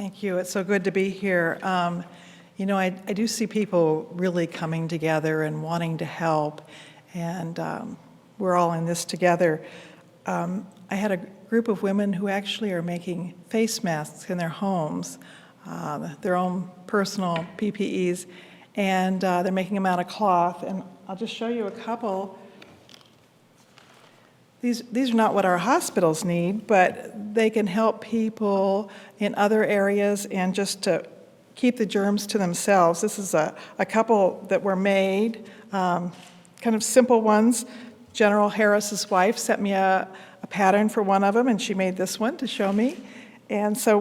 Thank you. It's so good to be here. I do see people really coming together and wanting to help, and we're all in this together. I had a group of women who actually are making face masks in their homes, their own personal PPEs, and they're making them out of cloth. And I'll just show you a couple. These are not what our hospitals need, but they can help people in other areas and just to keep the germs to themselves. This is a couple that were made, kind of simple ones. General Harris's wife sent me a pattern for one of them, and she made this one to show me. And so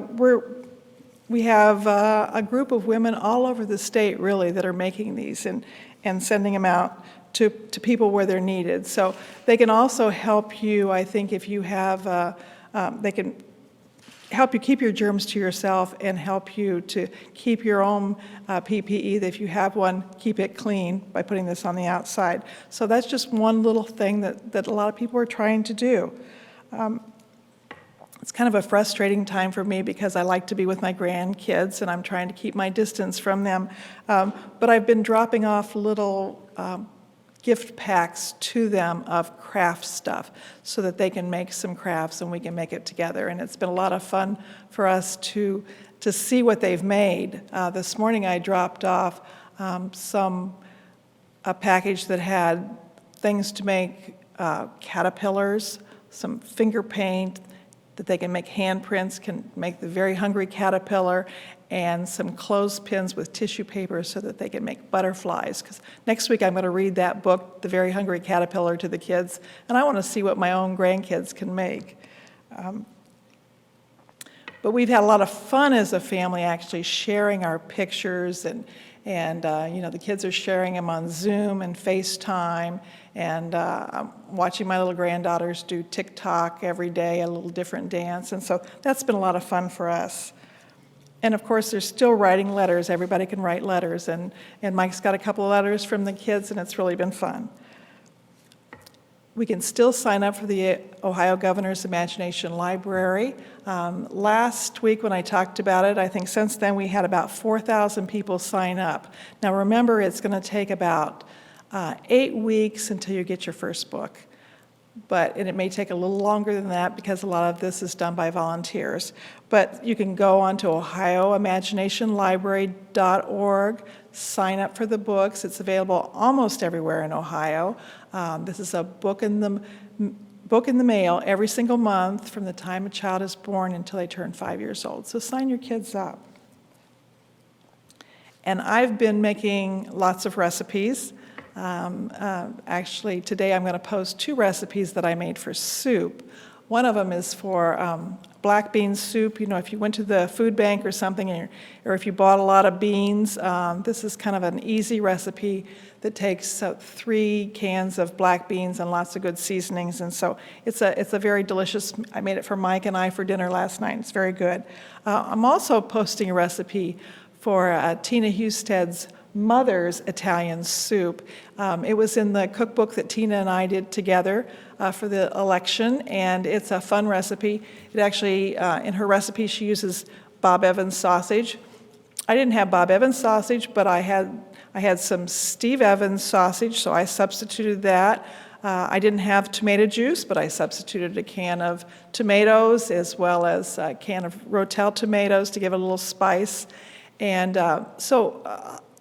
we have a group of women all over the state, really, that are making these and sending them out to people where they're needed. So they can also help you, I think, if you have, they can help you keep your germs to yourself and help you to keep your own PPE. If you have one, keep it clean by putting this on the outside. So that's just one little thing that a lot of people are trying to do. It's kind of a frustrating time for me because I like to be with my grandkids and I'm trying to keep my distance from them. But I've been dropping off little gift packs to them of craft stuff so that they can make some crafts and we can make it together. And it's been a lot of fun for us to see what they've made. This morning I dropped off a package that had things to make caterpillars, some finger paint, that they can make handprints, can make the very hungry caterpillar, and some clothespins with tissue paper so that they can make butterflies. Because next week I'm going to read that book, The Very Hungry Caterpillar, to the kids, and I want to see what my own grandkids can make. But we've had a lot of fun as a family actually sharing our pictures, and the kids are sharing them on Zoom and FaceTime, and I'm watching my little granddaughters do TikTok every day, a little different dance, and so that's been a lot of fun for us. And of course, there's still writing letters. Everybody can write letters, and Mike's got a couple of letters from the kids, and it's really been fun. We can still sign up for the Ohio Governor's Imagination Library. Last week when I talked about it, I think since then we had about 4,000 people sign up. Now remember, it's going to take about 8 weeks until you get your first book. And it may take a little longer than that because a lot of this is done by volunteers. But you can go on to ohioimaginationlibrary.org, sign up for the books. It's available almost everywhere in Ohio. This is a book in the mail every single month from the time a child is born until they turn 5 years old. So sign your kids up. And I've been making lots of recipes. Actually, today I'm going to post 2 recipes that I made for soup. One of them is for black bean soup. If you went to the food bank or something, or if you bought a lot of beans, this is kind of an easy recipe that takes 3 cans of black beans and lots of good seasonings. And so it's a very delicious. I made it for Mike and I for dinner last night. It's very good. I'm also posting a recipe for Tina Husted's mother's Italian soup. It was in the cookbook that Tina and I did together for the election, and it's a fun recipe. It actually, in her recipe, she uses Bob Evans sausage. I didn't have Bob Evans sausage, but I had some Steve Evans sausage, so I substituted that. I didn't have tomato juice, but I substituted a can of tomatoes as well as a can of Rotel tomatoes to give it a little spice. And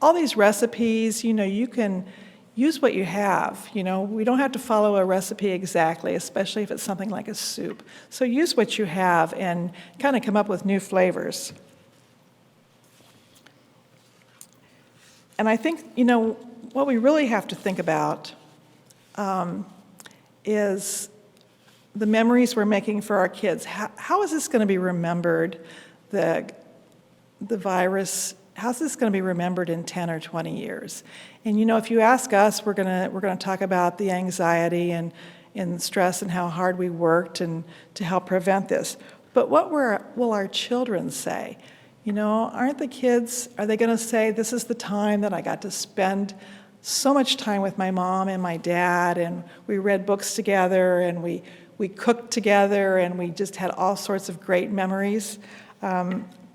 all these recipes, you can use what you have. We don't have to follow a recipe exactly, especially if it's something like a soup. So use what you have and kind of come up with new flavors. And I think, what we really have to think about is the memories we're making for our kids. How is this going to be remembered, the virus? How's this going to be remembered in 10 or 20 years? And if you ask us, we're going to talk about the anxiety and stress and how hard we worked and to help prevent this. But what will our children say? Aren't the kids, are they going to say, this is the time that I got to spend so much time with my mom and my dad, and we read books together, and we cooked together, and we just had all sorts of great memories?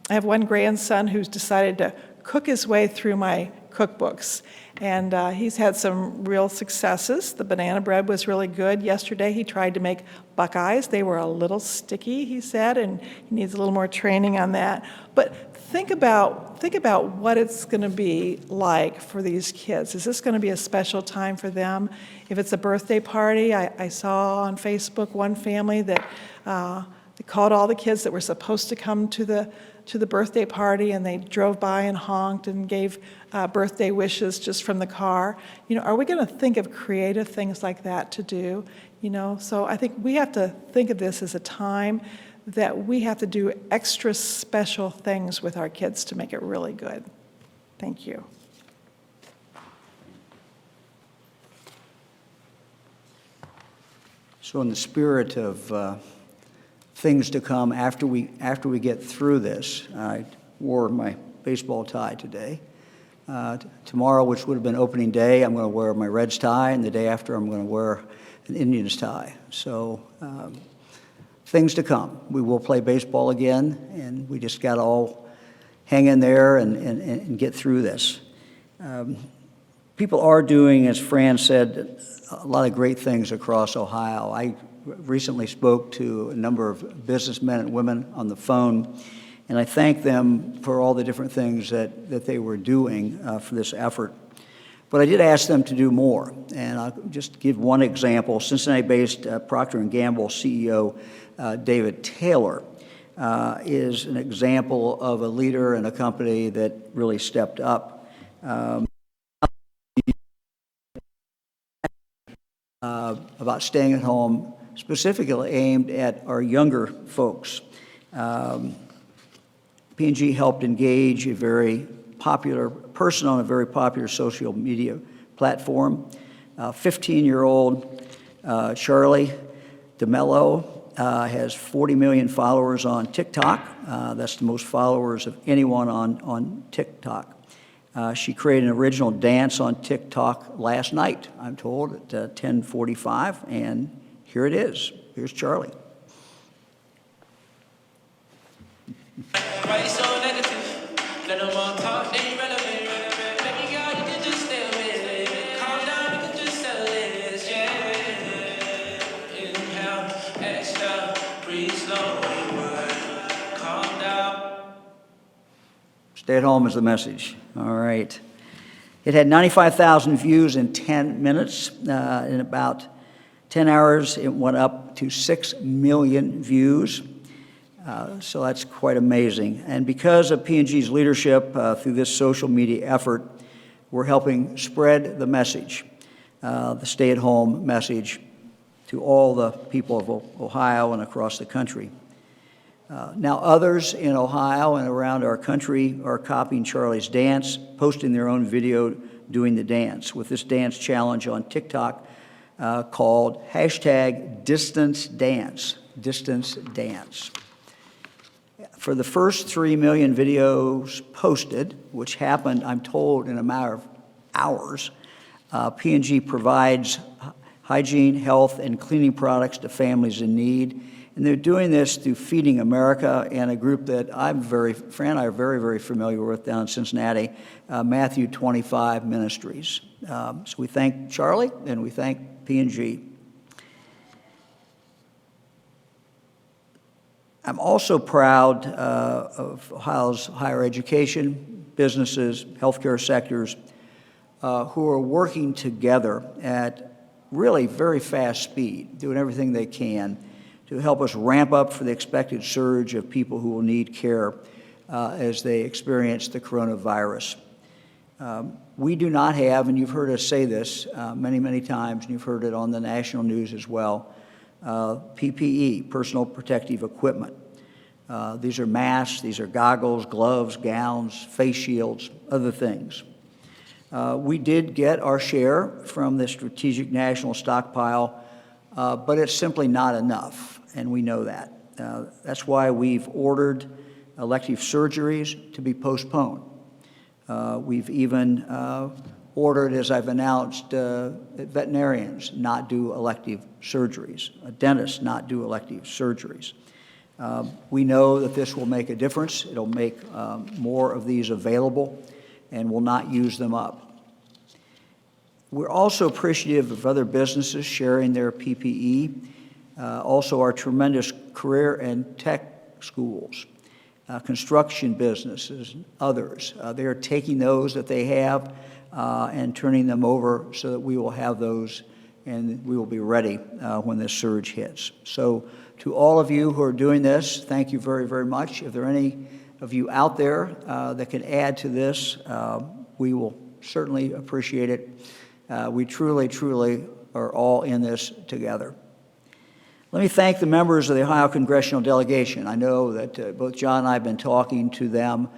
I have one grandson who's decided to cook his way through my cookbooks, and he's had some real successes. The banana bread was really good. Yesterday he tried to make Buckeyes. They were a little sticky, he said, and he needs a little more training on that. But think about what it's going to be like for these kids. Is this going to be a special time for them? If it's a birthday party, I saw on Facebook one family that they called all the kids that were supposed to come to the birthday party, and they drove by and honked and gave birthday wishes just from the car. Are we going to think of creative things like that to do? So I think we have to think of this as a time that we have to do extra special things with our kids to make it really good. Thank you. So in the spirit of things to come after we get through this, I wore my baseball tie today. Tomorrow, which would have been opening day, I'm going to wear my Reds tie, and the day after I'm going to wear an Indians tie. So things to come. We will play baseball again, and we just got to all hang in there and get through this. People are doing, as Fran said, a lot of great things across Ohio. I recently spoke to a number of businessmen and women on the phone, and I thank them for all the different things that they were doing for this effort. But I did ask them to do more, and I'll just give one example. Cincinnati-based Procter & Gamble CEO David Taylor is an example of a leader in a company that really stepped up. About staying at home, specifically aimed at our younger folks. P&G helped engage a very popular person on a very popular social media platform. 15-year-old Charlie DeMello has 40 million followers on TikTok. That's the most followers of anyone on TikTok. She created an original dance on TikTok last night, I'm told, at 10:45, and here it is. Here's Charlie. Why you so negative? Let them all talk, they ain't relevant. Baby girl, you can just stay with it. Calm down, we can just settle this, yeah. Inhale, exhale, breathe slowly, calm down. Stay at home is the message. All right. It had 95,000 views in 10 minutes. In about 10 hours, it went up to 6 million views. So that's quite amazing. And because of P&G's leadership through this social media effort, we're helping spread the message, the stay-at-home message, to all the people of Ohio and across the country. Now others in Ohio and around our country are copying Charlie's dance, posting their own video doing the dance with this dance challenge on TikTok called #DistanceDance, Distance Dance. For the first 3 million videos posted, which happened, I'm told, in a matter of hours, P&G provides hygiene, health, and cleaning products to families in need. And they're doing this through Feeding America and a group that Fran and I are very, very familiar with down in Cincinnati, Matthew 25 Ministries. So we thank Charlie and we thank P&G. I'm also proud of Ohio's higher education, businesses, healthcare sectors who are working together at really very fast speed, doing everything they can to help us ramp up for the expected surge of people who will need care as they experience the coronavirus. We do not have, and you've heard us say this many, many times, and you've heard it on the national news as well, PPE, personal protective equipment. These are masks, these are goggles, gloves, gowns, face shields, other things. We did get our share from the Strategic National Stockpile, but it's simply not enough, and we know that. That's why we've ordered elective surgeries to be postponed. We've even ordered, as I've announced, veterinarians not do elective surgeries, dentists not do elective surgeries. We know that this will make a difference. It'll make more of these available, and we'll not use them up. We're also appreciative of other businesses sharing their PPE, also our tremendous career and tech schools, construction businesses, others. They're taking those that they have and turning them over so that we will have those and we will be ready when this surge hits. So to all of you who are doing this, thank you very, very much. If there are any of you out there that can add to this, we will certainly appreciate it. We truly, truly are all in this together. Let me thank the members of the Ohio Congressional Delegation. I know that both John and I have been talking to them,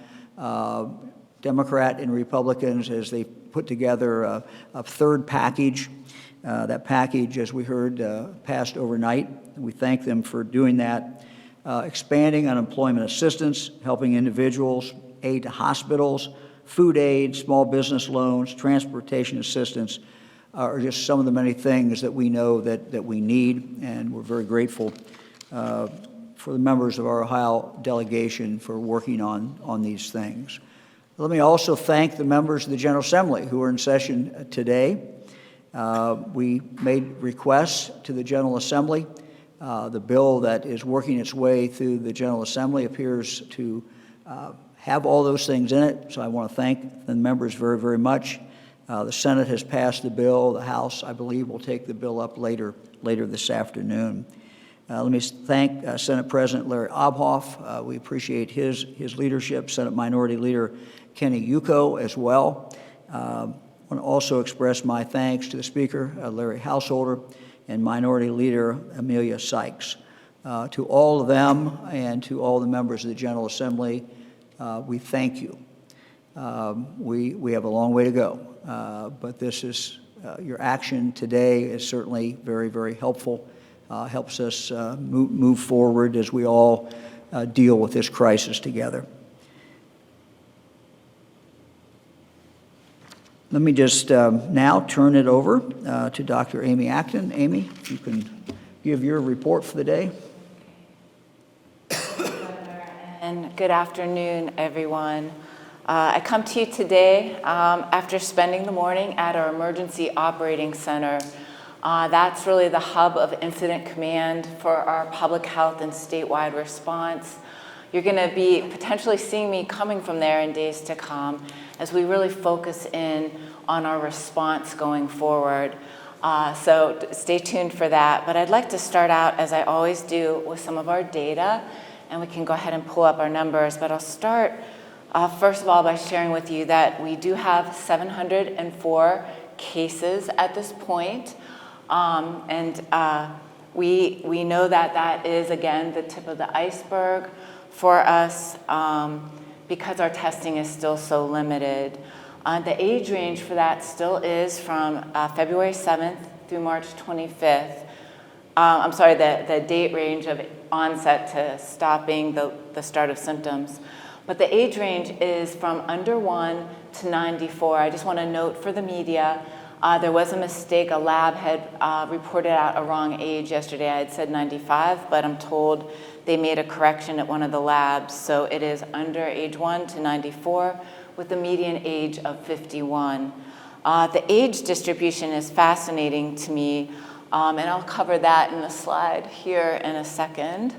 Democrat and Republicans, as they put together a third package. That package, as we heard, passed overnight. We thank them for doing that. Expanding unemployment assistance, helping individuals, aid to hospitals, food aid, small business loans, transportation assistance are just some of the many things that we know that we need, and we're very grateful for the members of our Ohio delegation for working on these things. Let me also thank the members of the General Assembly who are in session today. We made requests to the General Assembly. The bill that is working its way through the General Assembly appears to have all those things in it, so I want to thank the members very, very much. The Senate has passed the bill. The House, I believe, will take the bill up later this afternoon. Let me thank Senate President Larry Obhoff. We appreciate his leadership. Senate Minority Leader Kenny Yuko as well. I want to also express my thanks to the Speaker, Larry Householder, and Minority Leader Amelia Sykes. To all of them and to all the members of the General Assembly, we thank you. We have a long way to go, but this is your action today is certainly very, very helpful. Helps us move forward as we all deal with this crisis together. Let me just now turn it over to Dr. Amy Acton. Amy, you can give your report for the day. And good afternoon, everyone. I come to you today after spending the morning at our Emergency Operating Center. That's really the hub of incident command for our public health and statewide response. You're going to be potentially seeing me coming from there in days to come as we really focus in on our response going forward. So stay tuned for that. But I'd like to start out, as I always do, with some of our data, and we can go ahead and pull up our numbers. But I'll start, first of all, by sharing with you that we do have 704 cases at this point. We know that that is, again, the tip of the iceberg for us because our testing is still so limited. The age range for that still is from February 7th through March 25th. I'm sorry, the date range of onset to stopping the start of symptoms. But the age range is from under 1 to 94. I just want to note for the media, there was a mistake. A lab had reported out a wrong age yesterday. I had said 95, but I'm told they made a correction at one of the labs. So it is under age 1 to 94 with the median age of 51. The age distribution is fascinating to me, and I'll cover that in the slide here in a second.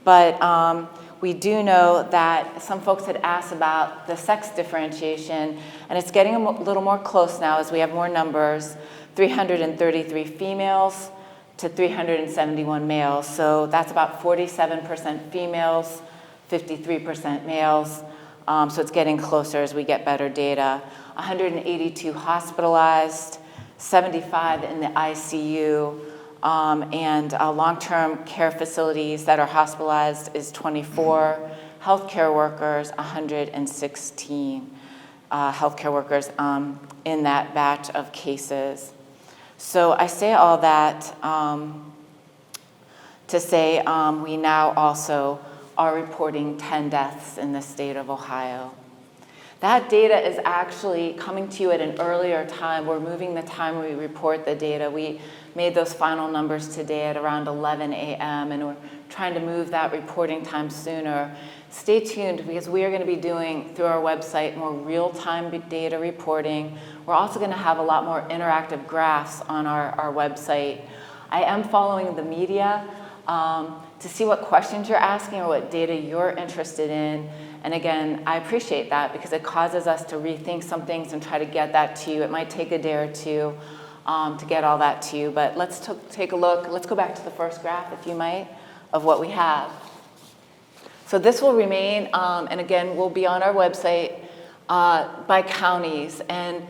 But we do know that some folks had asked about the sex differentiation, and it's getting a little more close now as we have more numbers, 333 females to 371 males. So that's about 47% females, 53% males. So it's getting closer as we get better data. 182 hospitalized, 75 in the ICU, and long-term care facilities that are hospitalized is 24. Healthcare workers, 116 healthcare workers in that batch of cases. So I say all that to say we now also are reporting 10 deaths in the state of Ohio. That data is actually coming to you at an earlier time. We're moving the time we report the data. We made those final numbers today at around 11 a.m. and we're trying to move that reporting time sooner. Stay tuned because we are going to be doing through our website more real-time data reporting. We're also going to have a lot more interactive graphs on our website. I am following the media to see what questions you're asking or what data you're interested in. And again, I appreciate that because it causes us to rethink some things and try to get that to you. It might take a day or two to get all that to you, but let's take a look. Let's go back to the first graph, if you might, of what we have. So this will remain, and again, will be on our website by counties. And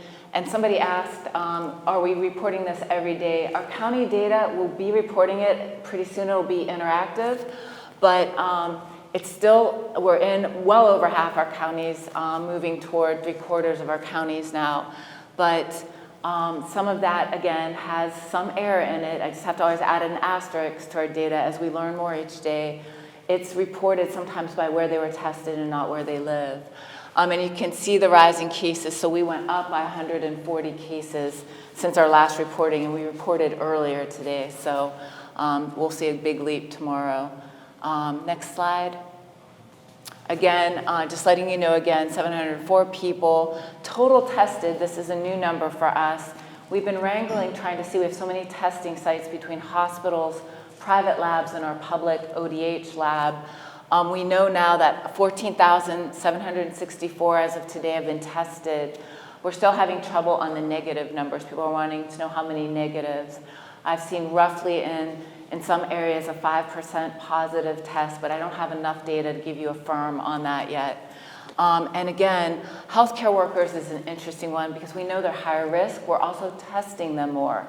somebody asked, are we reporting this every day? Our county data will be reporting it pretty soon. It'll be interactive, but it's still, we're in well over half our counties, moving toward 3/4 of our counties now. But some of that, again, has some error in it. I just have to always add an asterisk to our data as we learn more each day. It's reported sometimes by where they were tested and not where they live. And you can see the rise in cases. So we went up by 140 cases since our last reporting, and we reported earlier today. So we'll see a big leap tomorrow. Next slide. Again, just letting you know again, 704 people total tested. This is a new number for us. We've been wrangling, trying to see, we have so many testing sites between hospitals, private labs, and our public ODH lab. We know now that 14,764 as of today have been tested. We're still having trouble on the negative numbers. People are wanting to know how many negatives. I've seen roughly in some areas a 5% positive test, but I don't have enough data to give you a firm on that yet. And again, healthcare workers is an interesting one because we know they're higher risk. We're also testing them more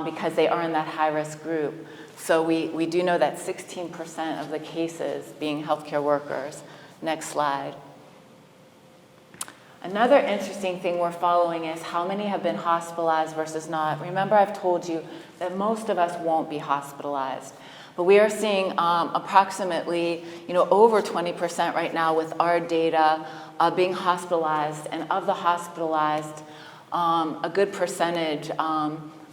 because they are in that high risk group. So we do know that 16% of the cases being healthcare workers. Next slide. Another interesting thing we're following is how many have been hospitalized versus not. Remember, I've told you that most of us won't be hospitalized, but we are seeing approximately, over 20% right now with our data being hospitalized, and of the hospitalized, a good percentage,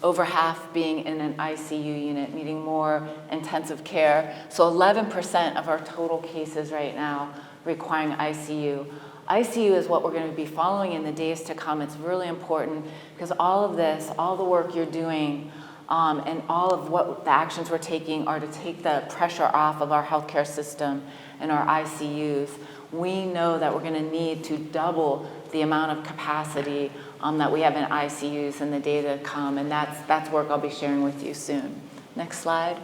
over half being in an ICU unit, needing more intensive care. So 11% of our total cases right now requiring ICU. ICU is what we're going to be following in the days to come. It's really important because all of this, all the work you're doing, and all of what the actions we're taking are to take the pressure off of our healthcare system and our ICUs. We know that we're going to need to double the amount of capacity that we have in ICUs in the day to come, and that's work I'll be sharing with you soon. Next slide.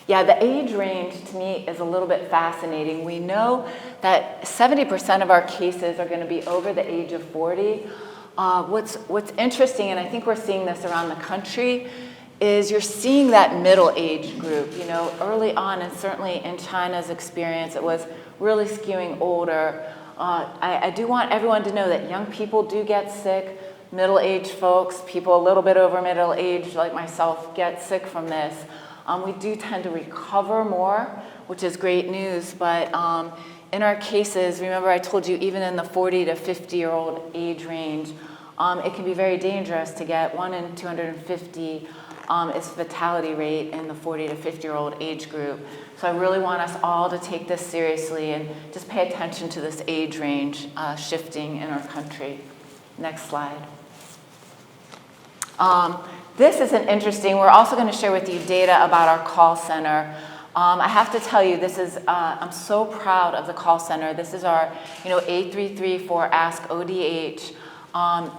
Yeah, the age range to me is a little bit fascinating. We know that 70% of our cases are going to be over the age of 40. What's interesting, and I think we're seeing this around the country, is you're seeing that middle age group. Early on, and certainly in China's experience, it was really skewing older. I do want everyone to know that young people do get sick. Middle-aged folks, people a little bit over middle age like myself, get sick from this. We do tend to recover more, which is great news, but in our cases, remember I told you even in the 40 to 50-year-old age range, it can be very dangerous to get 1 in 250 is fatality rate in the 40 to 50-year-old age group. So I really want us all to take this seriously and just pay attention to this age range shifting in our country. Next slide. This is an interesting, we're also going to share with you data about our call center. I have to tell you, this is, I'm so proud of the call center. This is our, 833 for Ask ODH.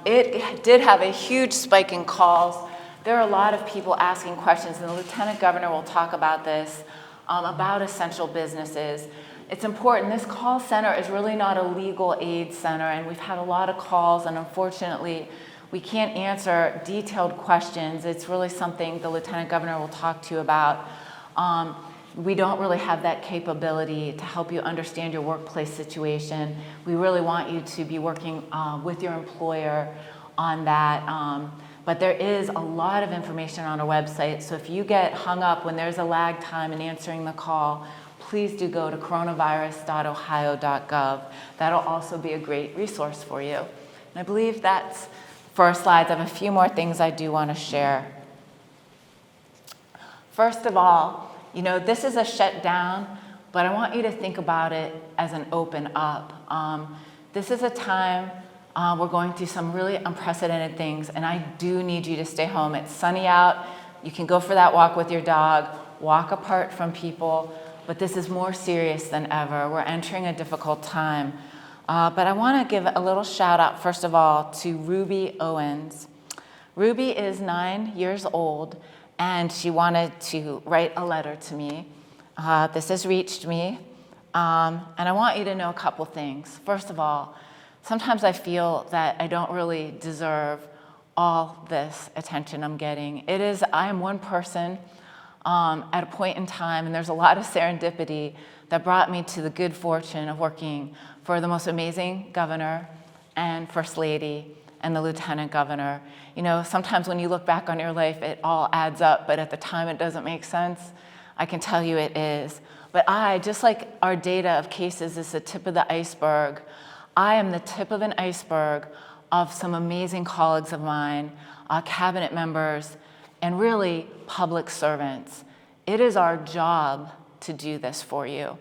It did have a huge spike in calls. There are a lot of people asking questions, and the Lieutenant Governor will talk about this, about essential businesses. It's important, this call center is really not a legal aid center, and we've had a lot of calls, and unfortunately, we can't answer detailed questions. It's really something the Lieutenant Governor will talk to you about. We don't really have that capability to help you understand your workplace situation. We really want you to be working with your employer on that. But there is a lot of information on our website. So if you get hung up when there's a lag time in answering the call, please do go to coronavirus.ohio.gov. That'll also be a great resource for you. And I believe that's for our slides. I have a few more things I do want to share. First of all, this is a shutdown, but I want you to think about it as an open up. This is a time we're going through some really unprecedented things, and I do need you to stay home. It's sunny out. You can go for that walk with your dog, walk apart from people, but this is more serious than ever. We're entering a difficult time. But I want to give a little shout out, first of all, to Ruby Owens. Ruby is 9 years old, and she wanted to write a letter to me. This has reached me, and I want you to know a couple things. First of all, sometimes I feel that I don't really deserve all this attention I'm getting. I am one person at a point in time, and there's a lot of serendipity that brought me to the good fortune of working for the most amazing governor and First Lady and the Lieutenant Governor. Sometimes when you look back on your life, it all adds up, but at the time it doesn't make sense. I can tell you it is. But just like our data of cases is the tip of the iceberg, I am the tip of an iceberg of some amazing colleagues of mine, cabinet members, and really public servants. It is our job to do this for you.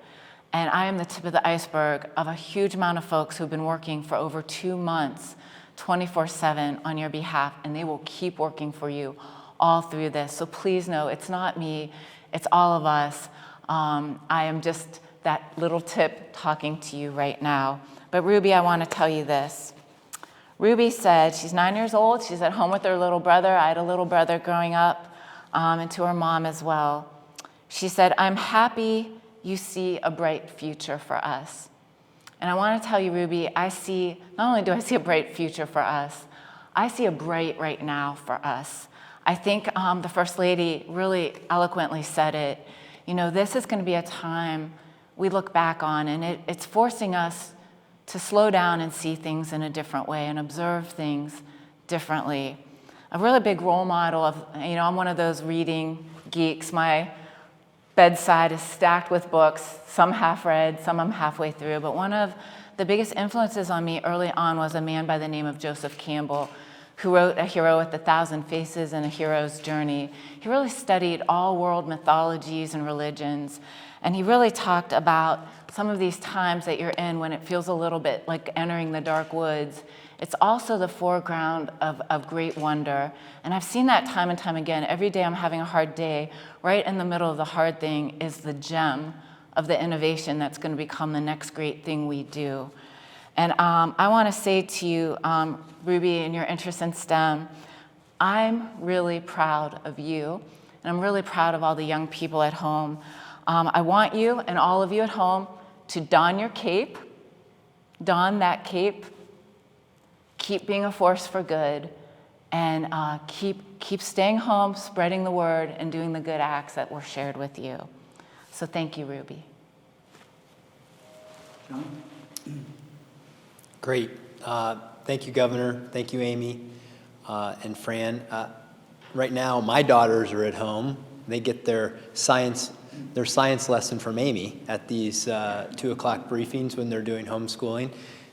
And I am the tip of the iceberg of a huge amount of folks who've been working for over 2 months, 24/7 on your behalf, and they will keep working for you all through this. So please know, it's not me, it's all of us. I am just that little tip talking to you right now. But Ruby, I want to tell you this. Ruby said, she's 9 years old, she's at home with her little brother. I had a little brother growing up, and to her mom as well. She said, I'm happy you see a bright future for us. And I want to tell you, Ruby, not only do I see a bright future for us, I see a bright right now for us. I think the First Lady really eloquently said it. This is going to be a time we look back on, and it's forcing us to slow down and see things in a different way and observe things differently. A really big role model of, I'm one of those reading geeks. My bedside is stacked with books, some half read, some I'm halfway through, but one of the biggest influences on me early on was a man by the name of Joseph Campbell, who wrote A Hero with 1,000 Faces and A Hero's Journey. He really studied all world mythologies and religions, and he really talked about some of these times that you're in when it feels a little bit like entering the dark woods. It's also the foreground of great wonder. And I've seen that time and time again. Every day I'm having a hard day, right in the middle of the hard thing is the gem of the innovation that's going to become the next great thing we do. And I want to say to you, Ruby, in your interest in STEM, I'm really proud of you, and I'm really proud of all the young people at home. I want you and all of you at home to don your cape, don that cape, keep being a force for good, and keep staying home, spreading the word, and doing the good acts that were shared with you. So thank you, Ruby. John? Great. Thank you, Governor. Thank you, Amy and Fran. Right now, my daughters are at home. They get their science lesson from Amy at these 2 o'clock briefings when they're doing homeschooling.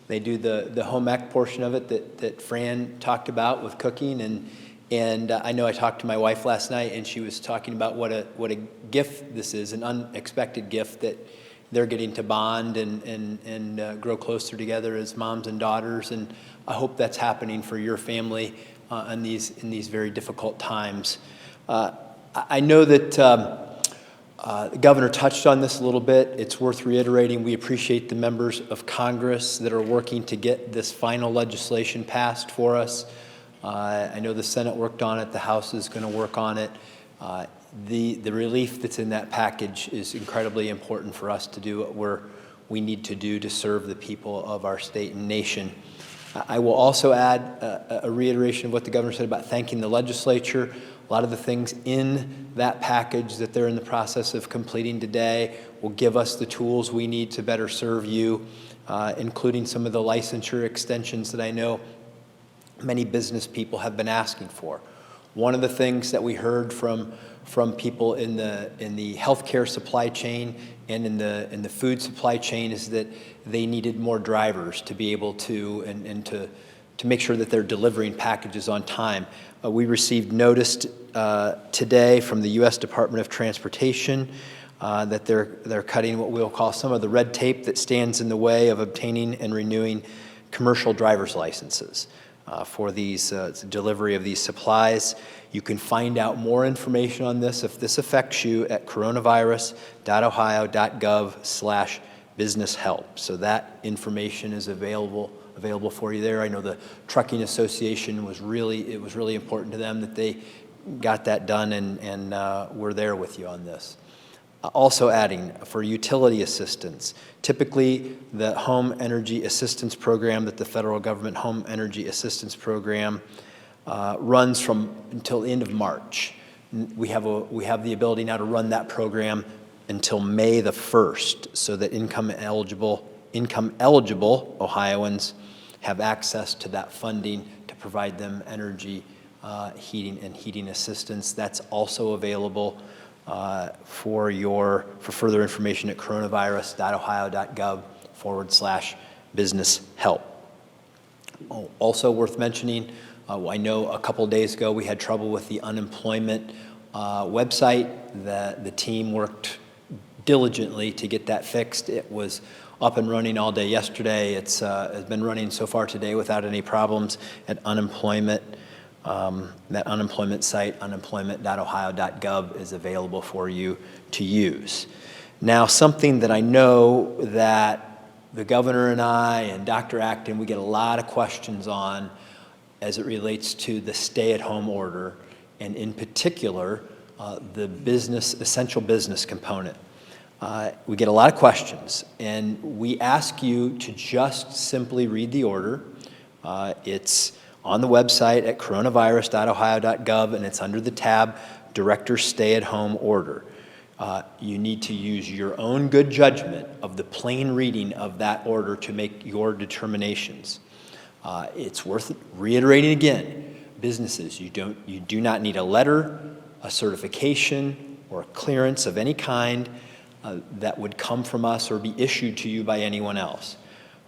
They do the home ec portion of it that Fran talked about with cooking, and I know I talked to my wife last night, and she was talking about what a gift this is, an unexpected gift that they're getting to bond and grow closer together as moms and daughters, and I hope that's happening for your family in these very difficult times. I know that the governor touched on this a little bit. It's worth reiterating. We appreciate the members of Congress that are working to get this final legislation passed for us. I know the Senate worked on it. The House is going to work on it. The relief that's in that package is incredibly important for us to do what we need to do to serve the people of our state and nation. I will also add a reiteration of what the governor said about thanking the legislature. A lot of the things in that package that they're in the process of completing today will give us the tools we need to better serve you, including some of the licensure extensions that I know many business people have been asking for. One of the things that we heard from people in the healthcare supply chain and in the food supply chain is that they needed more drivers to be able to and to make sure that they're delivering packages on time. We received notice today from the U.S. Department of Transportation that they're cutting what we'll call some of the red tape that stands in the way of obtaining and renewing commercial driver's licenses for these delivery of these supplies. You can find out more information on this if this affects you at coronavirus.ohio.gov/business help. So that information is available for you there. I know the Trucking Association was really important to them that they got that done, and we're there with you on this. Also adding, for utility assistance, typically the Home Energy Assistance Program, that the federal government Home Energy Assistance Program runs from until the end of March. We have the ability now to run that program until May the 1st, so that income eligible Ohioans have access to that funding to provide them energy, heating assistance. That's also available for further information at coronavirus.ohio.gov/business help. Also worth mentioning, I know a couple days ago we had trouble with the unemployment website. The team worked diligently to get that fixed. It was up and running all day yesterday. It's been running so far today without any problems at unemployment. That unemployment site, unemployment.ohio.gov, is available for you to use. Now, something that I know that the governor and I and Dr. Acton, we get a lot of questions on as it relates to the stay-at-home order, and in particular, the essential business component. We get a lot of questions, and we ask you to just simply read the order. It's on the website at coronavirus.ohio.gov, and it's under the tab Director's Stay-at-Home Order. You need to use your own good judgment of the plain reading of that order to make your determinations. It's worth reiterating again. Businesses, you do not need a letter, a certification, or a clearance of any kind that would come from us or be issued to you by anyone else.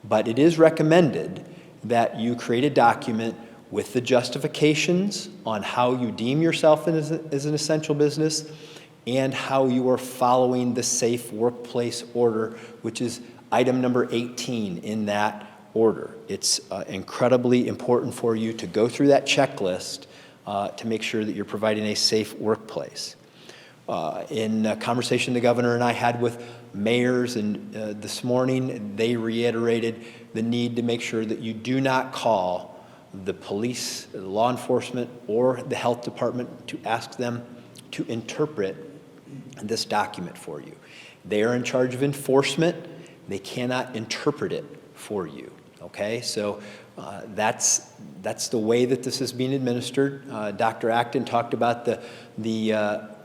But it is recommended that you create a document with the justifications on how you deem yourself as an essential business and how you are following the Safe Workplace Order, which is item number 18 in that order. It's incredibly important for you to go through that checklist to make sure that you're providing a safe workplace. In a conversation the governor and I had with mayors and this morning, they reiterated the need to make sure that you do not call the police, the law enforcement, or the health department to ask them to interpret this document for you. They are in charge of enforcement. They cannot interpret it for you. Okay, so that's the way that this is being administered. Dr. Acton talked about the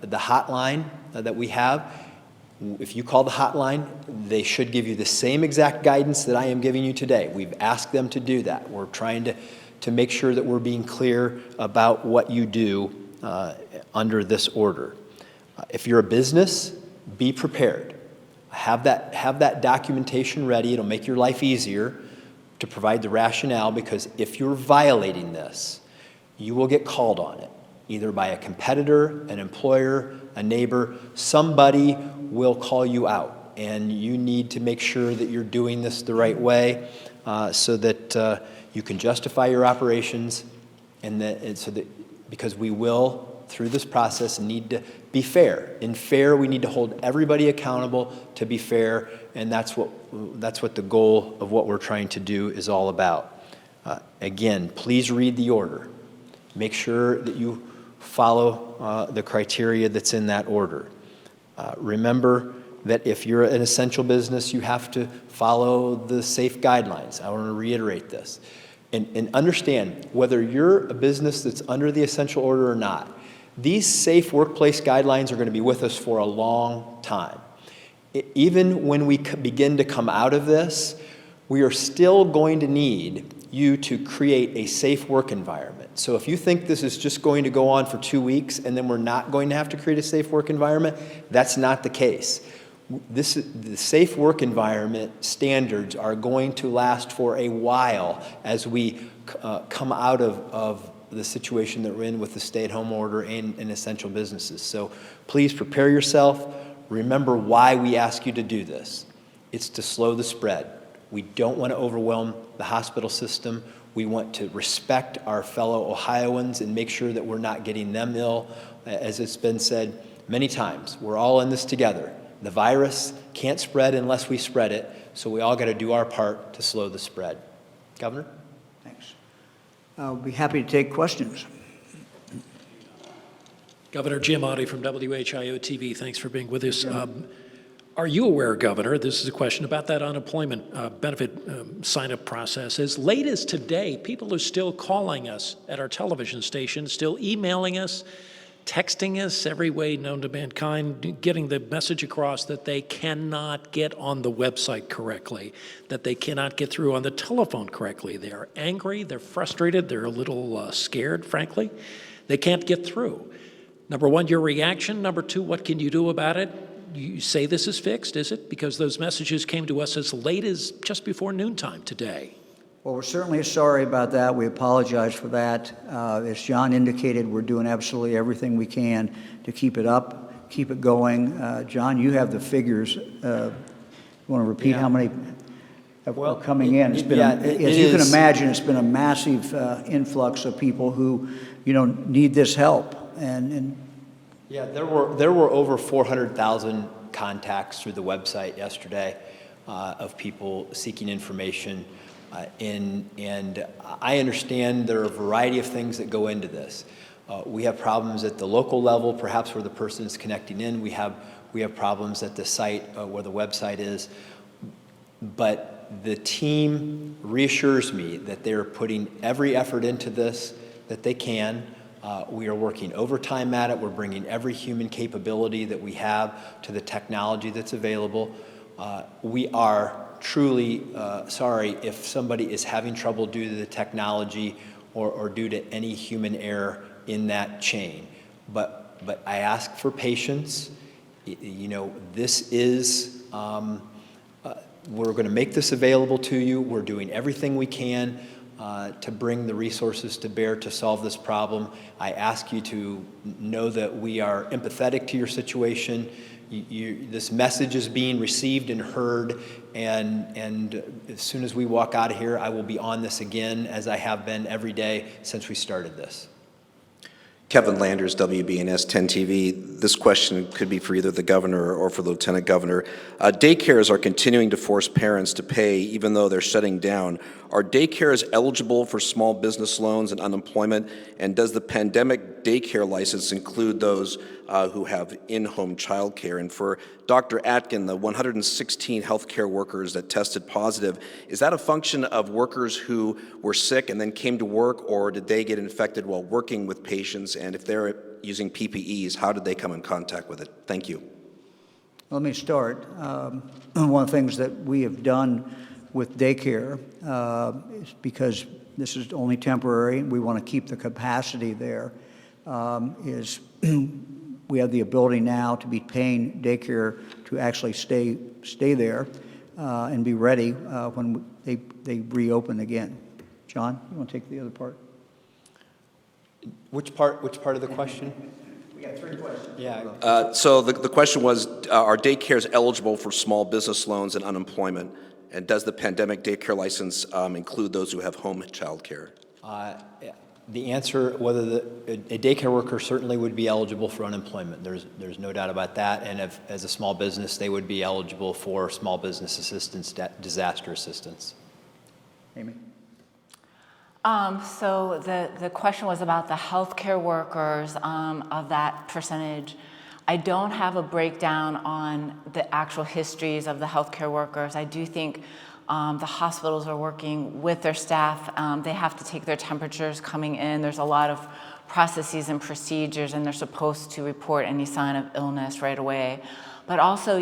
hotline that we have. If you call the hotline, they should give you the same exact guidance that I am giving you today. We've asked them to do that. We're trying to make sure that we're being clear about what you do under this order. If you're a business, be prepared. Have that documentation ready. It'll make your life easier to provide the rationale, because if you're violating this, you will get called on it, either by a competitor, an employer, a neighbor. Somebody will call you out, and you need to make sure that you're doing this the right way so that you can justify your operations, because we will, through this process, need to be fair. In fair, we need to hold everybody accountable to be fair, and that's what the goal of what we're trying to do is all about. Again, please read the order. Make sure that you follow the criteria that's in that order. Remember that if you're an essential business, you have to follow the safe guidelines. I want to reiterate this. And understand, whether you're a business that's under the essential order or not, these safe workplace guidelines are going to be with us for a long time. Even when we begin to come out of this, we are still going to need you to create a safe work environment. So if you think this is just going to go on for 2 weeks and then we're not going to have to create a safe work environment, that's not the case. the safe work environment standards are going to last for a while as we come out of the situation that we're in with the stay-at-home order and essential businesses. So please prepare yourself. Remember why we ask you to do this. It's to slow the spread. We don't want to overwhelm the hospital system. We want to respect our fellow Ohioans and make sure that we're not getting them ill. As it's been said many times, we're all in this together. The virus can't spread unless we spread it, so we all got to do our part to slow the spread. Governor? Thanks. I'll be happy to take questions. Governor Jim Oddie from WHIO-TV, thanks for being with us. Are you aware, Governor, this is a question about that unemployment benefit sign-up process. As late as today, people are still calling us at our television station, still emailing us, texting us every way known to mankind, getting the message across that they cannot get on the website correctly, that they cannot get through on the telephone correctly. They are angry, they're frustrated, they're a little scared, frankly. They can't get through. Number one, your reaction. Number two, what can you do about it? You say this is fixed, is it? Because those messages came to us as late as just before noontime today. Well, we're certainly sorry about that. We apologize for that. As John indicated, we're doing absolutely everything we can to keep it up, keep it going. John, you have the figures. You want to repeat how many are coming in? It's been, as you can imagine, it's been a massive influx of people who, need this help. Yeah, there were over 400,000 contacts through the website yesterday of people seeking information. And I understand there are a variety of things that go into this. We have problems at the local level, perhaps where the person is connecting in. We have problems at the site where the website is. But the team reassures me that they're putting every effort into this that they can. We are working overtime at it. We're bringing every human capability that we have to the technology that's available. We are truly sorry if somebody is having trouble due to the technology or due to any human error in that chain. But I ask for patience. This is, we're going to make this available to you. We're doing everything we can to bring the resources to bear to solve this problem. I ask you to know that we are empathetic to your situation. This message is being received and heard, and as soon as we walk out of here, I will be on this again, as I have been every day since we started this. Kevin Landers, WBNS 10 TV. This question could be for either the governor or for the lieutenant governor. Daycares are continuing to force parents to pay even though they're shutting down. Are daycares eligible for small business loans and unemployment? And does the pandemic daycare license include those who have in-home childcare? And for Dr. Acton, the 116 healthcare workers that tested positive, is that a function of workers who were sick and then came to work, or did they get infected while working with patients? And if they're using PPEs, how did they come in contact with it? Thank you. Let me start. One of the things that we have done with daycare is, because this is only temporary, we want to keep the capacity there, is we have the ability now to be paying daycare to actually stay there and be ready when they reopen again. John, you want to take the other part? Which part of the question? We got three questions. Yeah. So the question was, are daycares eligible for small business loans and unemployment? And does the pandemic daycare license include those who have home child care? The answer, whether a daycare worker certainly would be eligible for unemployment. There's no doubt about that. And as a small business, they would be eligible for small business assistance, disaster assistance. Amy? So the question was about the healthcare workers of that percentage. I don't have a breakdown on the actual histories of the healthcare workers. I do think the hospitals are working with their staff. They have to take their temperatures coming in. There's a lot of processes and procedures, and they're supposed to report any sign of illness right away. But also,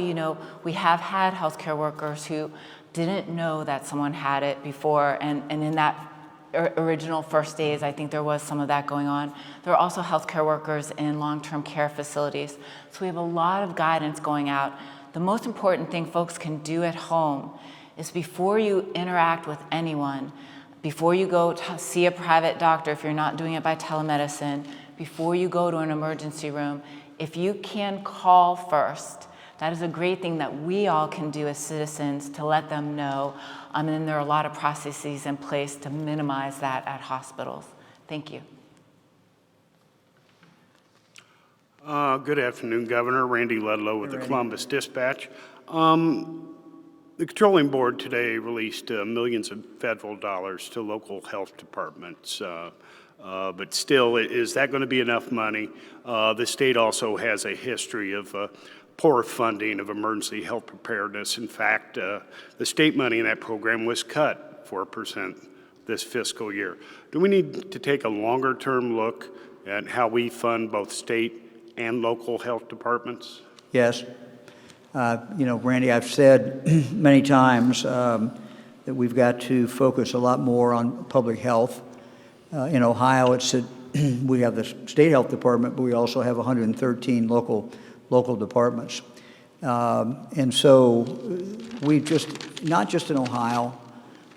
we have had healthcare workers who didn't know that someone had it before, and in that original first days, I think there was some of that going on. There are also healthcare workers in long-term care facilities. So we have a lot of guidance going out The most important thing folks can do at home is before you interact with anyone, before you go to see a private doctor if you're not doing it by telemedicine, before you go to an emergency room, if you can call first, that is a great thing that we all can do as citizens to let them know. And then there are a lot of processes in place to minimize that at hospitals. Thank you. Good afternoon, Governor. Randy Ludlow with the Columbus Dispatch. The Controlling Board today released millions of federal dollars to local health departments. But still, is that going to be enough money? The state also has a history of poor funding of emergency health preparedness. In fact, the state money in that program was cut 4% this fiscal year. Do we need to take a longer-term look at how we fund both state and local health departments? Yes. Randy, I've said many times that we've got to focus a lot more on public health. In Ohio, we have the state health department, but we also have 113 local departments. And so we've just, not just in Ohio,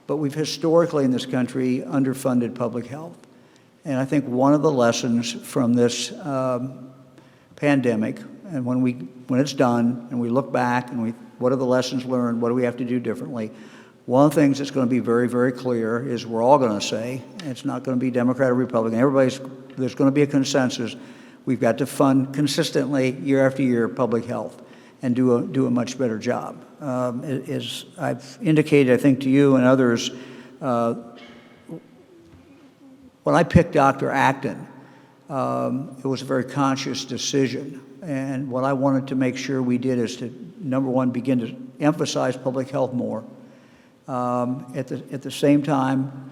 but we've historically in this country underfunded public health. And I think one of the lessons from this pandemic, and when it's done and we look back and what are the lessons learned, what do we have to do differently, one of the things that's going to be very, very clear is we're all going to say, and it's not going to be Democrat or Republican, there's going to be a consensus, we've got to fund consistently year after year public health and do a much better job. As I've indicated, I think, to you and others, when I picked Dr. Acton, it was a very conscious decision. And what I wanted to make sure we did is to, number one, begin to emphasize public health more. At the same time,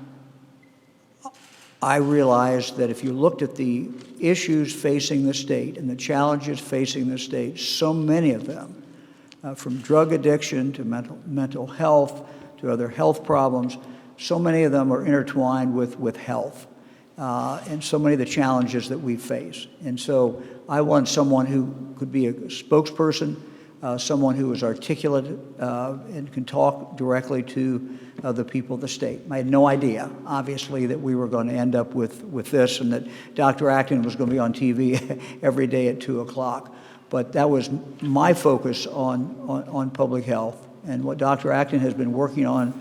I realized that if you looked at the issues facing the state and the challenges facing the state, so many of them, from drug addiction to mental health to other health problems, so many of them are intertwined with health. And so many of the challenges that we face. And so I want someone who could be a spokesperson, someone who is articulate and can talk directly to the people of the state. I had no idea, obviously, that we were going to end up with this and that Dr. Acton was going to be on TV every day at 2 o'clock. But that was my focus on public health. And what Dr. Acton has been working on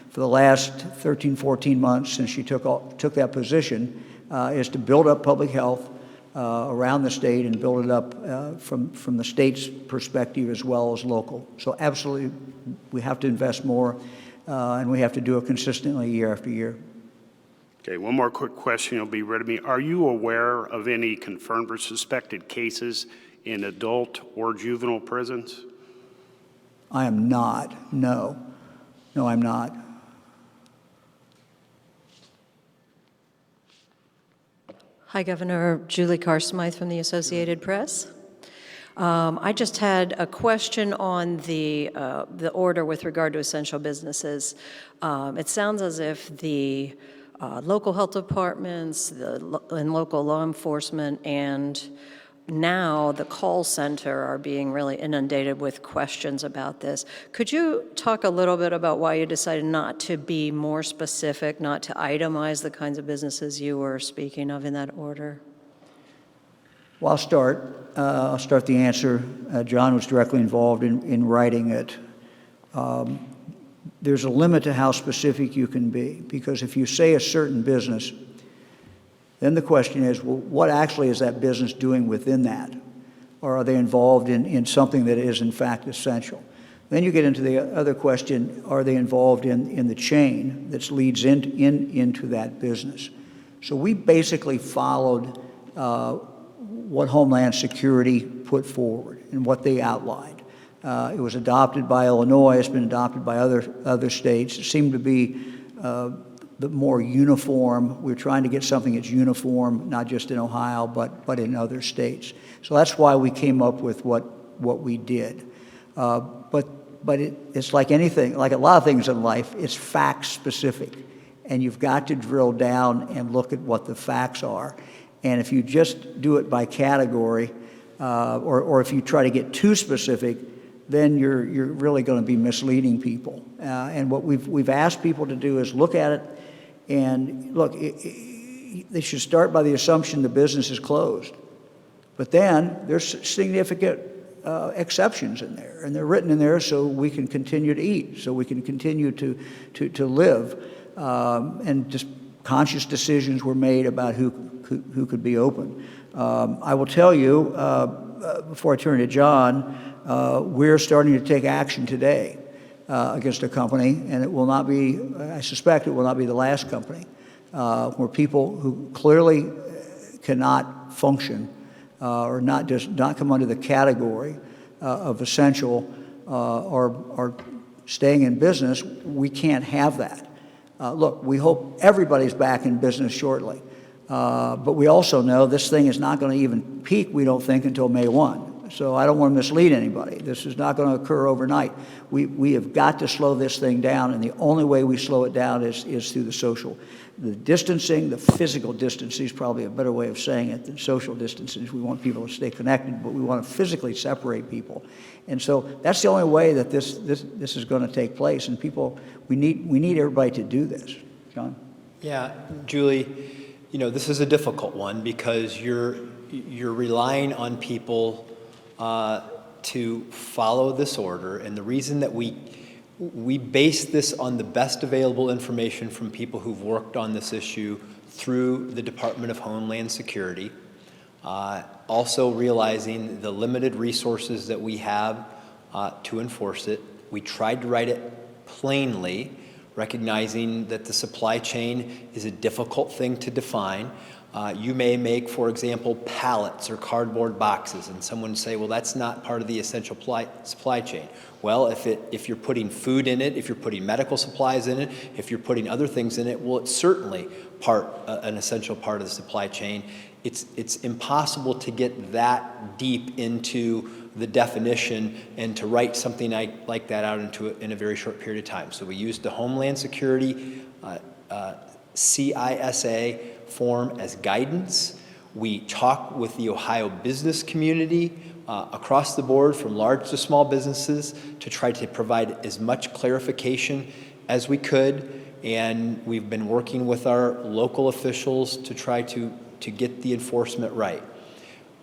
for the last 13, 14 months since she took that position is to build up public health around the state and build it up from the state's perspective as well as local. So absolutely, we have to invest more and we have to do it consistently year after year. Okay, one more quick question will be read to me. Are you aware of any confirmed or suspected cases in adult or juvenile prisons? I am not, no. No, I'm not. Hi, Governor. Julie Carr-Smythe from the Associated Press. I just had a question on the order with regard to essential businesses. It sounds as if the local health departments and local law enforcement and now the call center are being really inundated with questions about this. Could you talk a little bit about why you decided not to be more specific, not to itemize the kinds of businesses you were speaking of in that order? Well, I'll start the answer. John was directly involved in writing it. There's a limit to how specific you can be, because if you say a certain business, then the question is, well, what actually is that business doing within that? Or are they involved in something that is in fact essential? Then you get into the other question, are they involved in the chain that leads into that business? So we basically followed what Homeland Security put forward and what they outlined. It was adopted by Illinois, it's been adopted by other states. It seemed to be the more uniform. We're trying to get something that's uniform, not just in Ohio, but in other states. So that's why we came up with what we did. But it's like anything, like a lot of things in life, it's fact specific. And you've got to drill down and look at what the facts are. And if you just do it by category, or if you try to get too specific, then you're really going to be misleading people. And what we've asked people to do is look at it, and look, they should start by the assumption the business is closed. But then there's significant exceptions in there, and they're written in there so we can continue to eat, so we can continue to live, and just conscious decisions were made about who could be open. I will tell you, before I turn to John, we're starting to take action today against a company, and it will not be, I suspect it will not be the last company, where people who clearly cannot function or not come under the category of essential or staying in business. We can't have that. Look, we hope everybody's back in business shortly, but we also know this thing is not going to even peak, we don't think, until May 1. So I don't want to mislead anybody. This is not going to occur overnight. We have got to slow this thing down, and the only way we slow it down is through the distancing, the physical distancing is probably a better way of saying it than social distancing. We want people to stay connected, but we want to physically separate people. And so that's the only way that this is going to take place. And people, we need everybody to do this. John? Yeah, Julie, this is a difficult one because you're relying on people to follow this order, and the reason that we base this on the best available information from people who've worked on this issue through the Department of Homeland Security, also realizing the limited resources that we have to enforce it. We tried to write it plainly, recognizing that the supply chain is a difficult thing to define. You may make, for example, pallets or cardboard boxes, and someone say, well, that's not part of the essential supply chain. Well, if you're putting food in it, if you're putting medical supplies in it, if you're putting other things in it, well, it's certainly an essential part of the supply chain. It's impossible to get that deep into the definition and to write something like that out in a very short period of time. So we used the Homeland Security CISA form as guidance. We talk with the Ohio business community across the board, from large to small businesses, to try to provide as much clarification as we could. And we've been working with our local officials to try to get the enforcement right.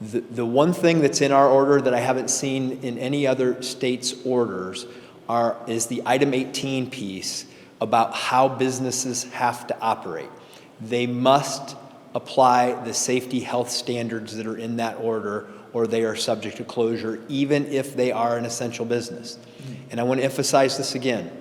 The one thing that's in our order that I haven't seen in any other state's orders is the item 18 piece about how businesses have to operate. They must apply the safety health standards that are in that order, or they are subject to closure, even if they are an essential business. And I want to emphasize this again,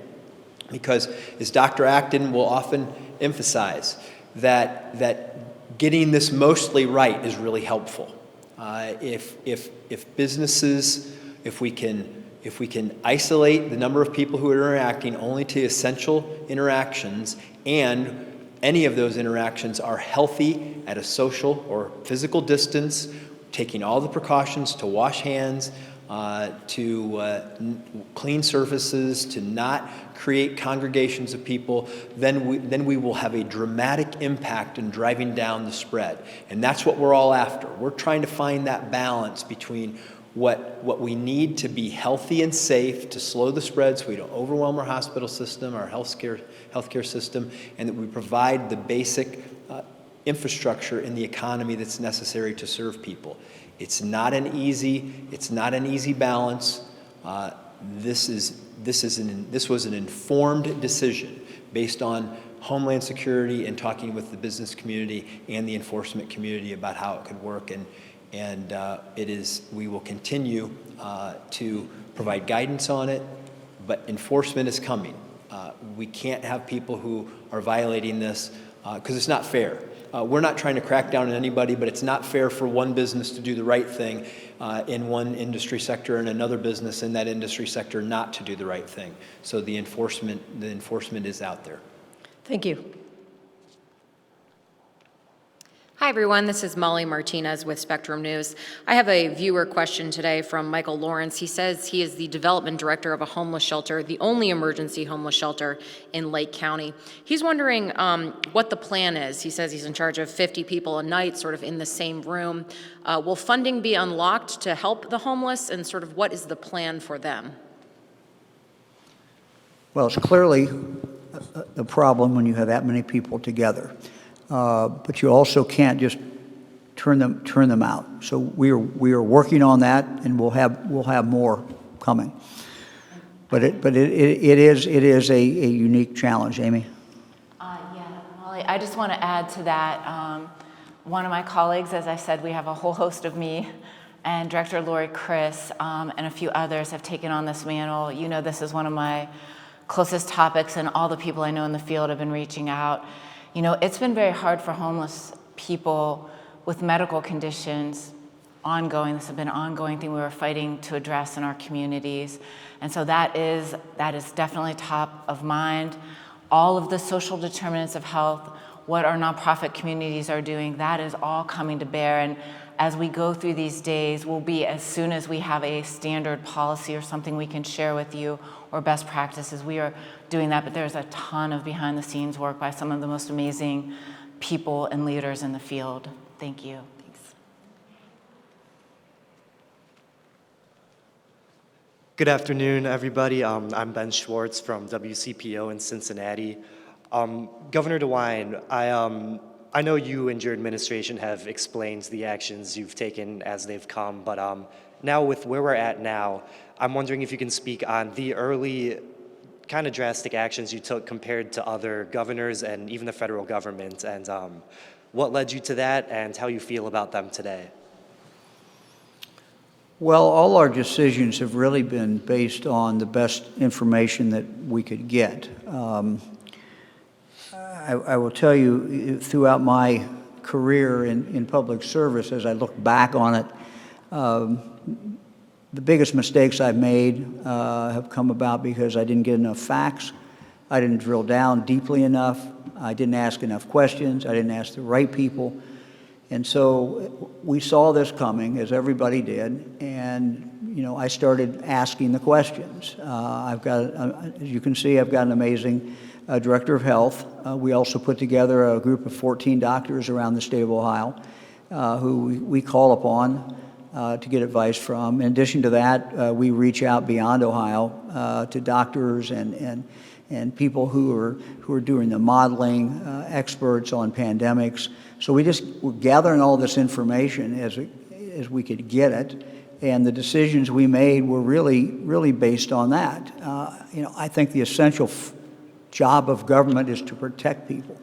because as Dr. Acton will often emphasize, that getting this mostly right is really helpful. If businesses, if we can isolate the number of people who are interacting only to essential interactions, and any of those interactions are healthy at a social or physical distance, taking all the precautions to wash hands, to clean surfaces, to not create congregations of people, then we will have a dramatic impact in driving down the spread. And that's what we're all after. We're trying to find that balance between what we need to be healthy and safe to slow the spread so we don't overwhelm our hospital system, our healthcare system, and that we provide the basic infrastructure in the economy that's necessary to serve people. It's not an easy balance. This was an informed decision based on Homeland Security and talking with the business community and the enforcement community about how it could work. And we will continue to provide guidance on it, but enforcement is coming. We can't have people who are violating this because it's not fair. We're not trying to crack down on anybody, but it's not fair for one business to do the right thing in one industry sector and another business in that industry sector not to do the right thing. So the enforcement is out there. Thank you. Hi, everyone. This is Molly Martinez with Spectrum News. I have a viewer question today from Michael Lawrence. He says he is the development director of a homeless shelter, the only emergency homeless shelter in Lake County. He's wondering what the plan is. He says he's in charge of 50 people a night, sort of in the same room. Will funding be unlocked to help the homeless, and sort of what is the plan for them? Well, it's clearly a problem when you have that many people together. But you also can't just turn them out. So we are working on that, and we'll have more coming. But it is a unique challenge, Amy. Yeah, Molly, I just want to add to that. One of my colleagues, as I said, we have a whole host of me, and Director Lori Chris, and a few others have taken on this mantle. You know, this is one of my closest topics, and all the people I know in the field have been reaching out. You know, it's been very hard for homeless people with medical conditions, ongoing. This has been an ongoing thing we were fighting to address in our communities. And so that is definitely top of mind. All of the social determinants of health, what our nonprofit communities are doing, that is all coming to bear. And as we go through these days, we'll be, as soon as we have a standard policy or something we can share with you or best practices, we are doing that. But there's a ton of behind the scenes work by some of the most amazing people and leaders in the field. Thank you. Thanks. Good afternoon, everybody. I'm Ben Schwartz from WCPO in Cincinnati. Governor DeWine, I know you and your administration have explained the actions you've taken as they've come, but now with where we're at now, I'm wondering if you can speak on the early kind of drastic actions you took compared to other governors and even the federal government, and what led you to that and how you feel about them today. Well, all our decisions have really been based on the best information that we could get. I will tell you, throughout my career in public service, as I look back on it, the biggest mistakes I've made have come about because I didn't get enough facts, I didn't drill down deeply enough, I didn't ask enough questions, I didn't ask the right people. And so we saw this coming, as everybody did, and I started asking the questions. As you can see, I've got an amazing director of health. We also put together a group of 14 doctors around the state of Ohio who we call upon to get advice from. In addition to that, we reach out beyond Ohio to doctors and people who are doing the modeling, experts on pandemics. So we're gathering all this information as we could get it, and the decisions we made were really based on that. I think the essential job of government is to protect people,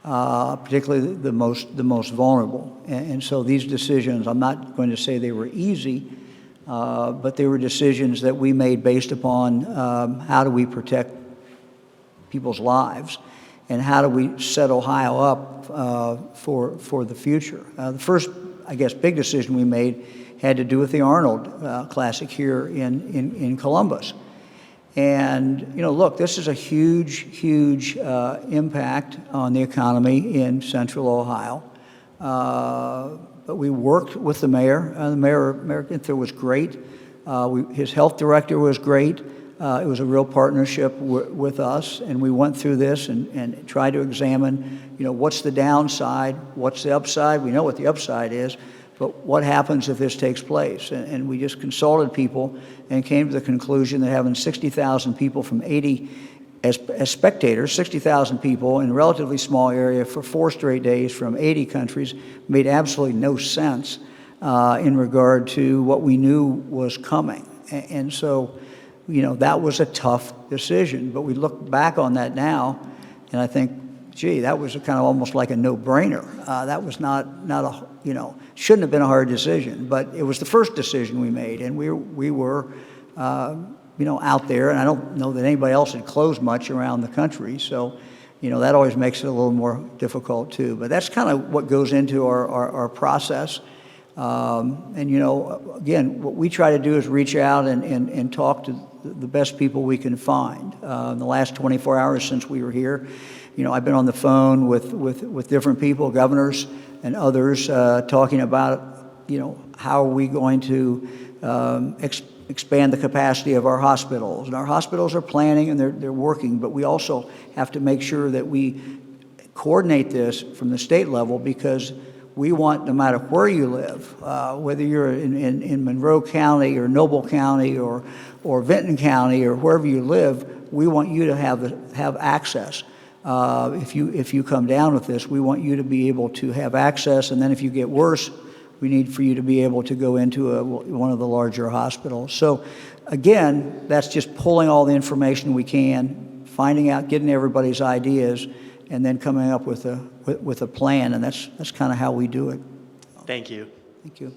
particularly the most vulnerable. And so these decisions, I'm not going to say they were easy, but they were decisions that we made based upon how do we protect people's lives, and how do we set Ohio up for the future. The first, I guess, big decision we made had to do with the Arnold Classic here in Columbus. And, look, this is a huge impact on the economy in central Ohio. But we worked with the mayor. Mayor Ginther was great. His health director was great. It was a real partnership with us, and we went through this and tried to examine, what's the downside, what's the upside. We know what the upside is, but what happens if this takes place? And we just consulted people and came to the conclusion that having 60,000 people from 80, as spectators, 60,000 people in a relatively small area for 4 straight days from 80 countries made absolutely no sense in regard to what we knew was coming. And so, that was a tough decision. But we look back on that now, and I think, gee, that was kind of almost like a no-brainer. That was not a, shouldn't have been a hard decision, but it was the first decision we made, and we were, out there, and I don't know that anybody else had closed much around the country, so, that always makes it a little more difficult too. But that's kind of what goes into our process. And, again, what we try to do is reach out and talk to the best people we can find. In the last 24 hours since we were here, I've been on the phone with different people, governors and others, talking about, how are we going to expand the capacity of our hospitals. And our hospitals are planning and they're working, but we also have to make sure that we coordinate this from the state level, because we want, no matter where you live, whether you're in Monroe County or Noble County or Vinton County or wherever you live, we want you to have access. If you come down with this, we want you to be able to have access, and then if you get worse, we need for you to be able to go into one of the larger hospitals. So again, that's just pulling all the information we can, finding out, getting everybody's ideas, and then coming up with a plan, and that's kind of how we do it. Thank you. Thank you.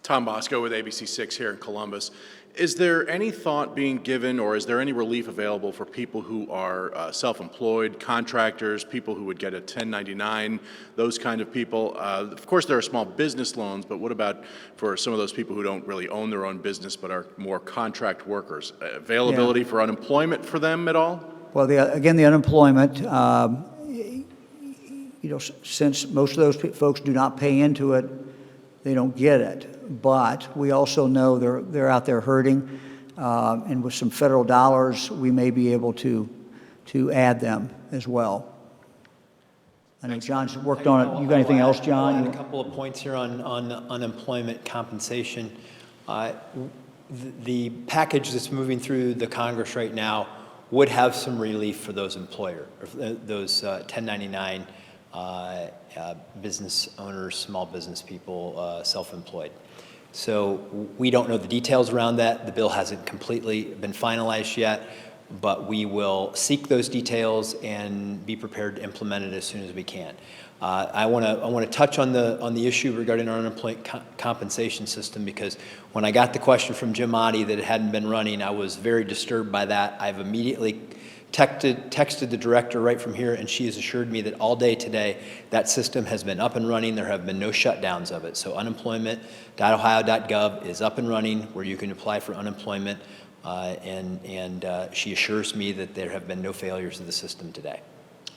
Tom Bosco with ABC6 here in Columbus. Is there any thought being given, or is there any relief available for people who are self-employed, contractors, people who would get a 1099, those kind of people? Of course, there are small business loans, but what about for some of those people who don't really own their own business but are more contract workers? Availability for unemployment for them at all? Well, again, the unemployment, since most of those folks do not pay into it, they don't get it. But we also know they're out there hurting, and with some federal dollars, we may be able to add them as well. I know John's worked on it. You got anything else, John? I'll add a couple of points here on unemployment compensation. The package that's moving through the Congress right now would have some relief for those those 1099 business owners, small business people, self-employed. So we don't know the details around that. The bill hasn't completely been finalized yet, but we will seek those details and be prepared to implement it as soon as we can. I want to touch on the issue regarding our unemployment compensation system, because when I got the question from Jim Oddie that it hadn't been running, I was very disturbed by that. I've immediately texted the director right from here, and she has assured me that all day today that system has been up and running. There have been no shutdowns of it. So unemployment.ohio.gov is up and running, where you can apply for unemployment, and she assures me that there have been no failures of the system today.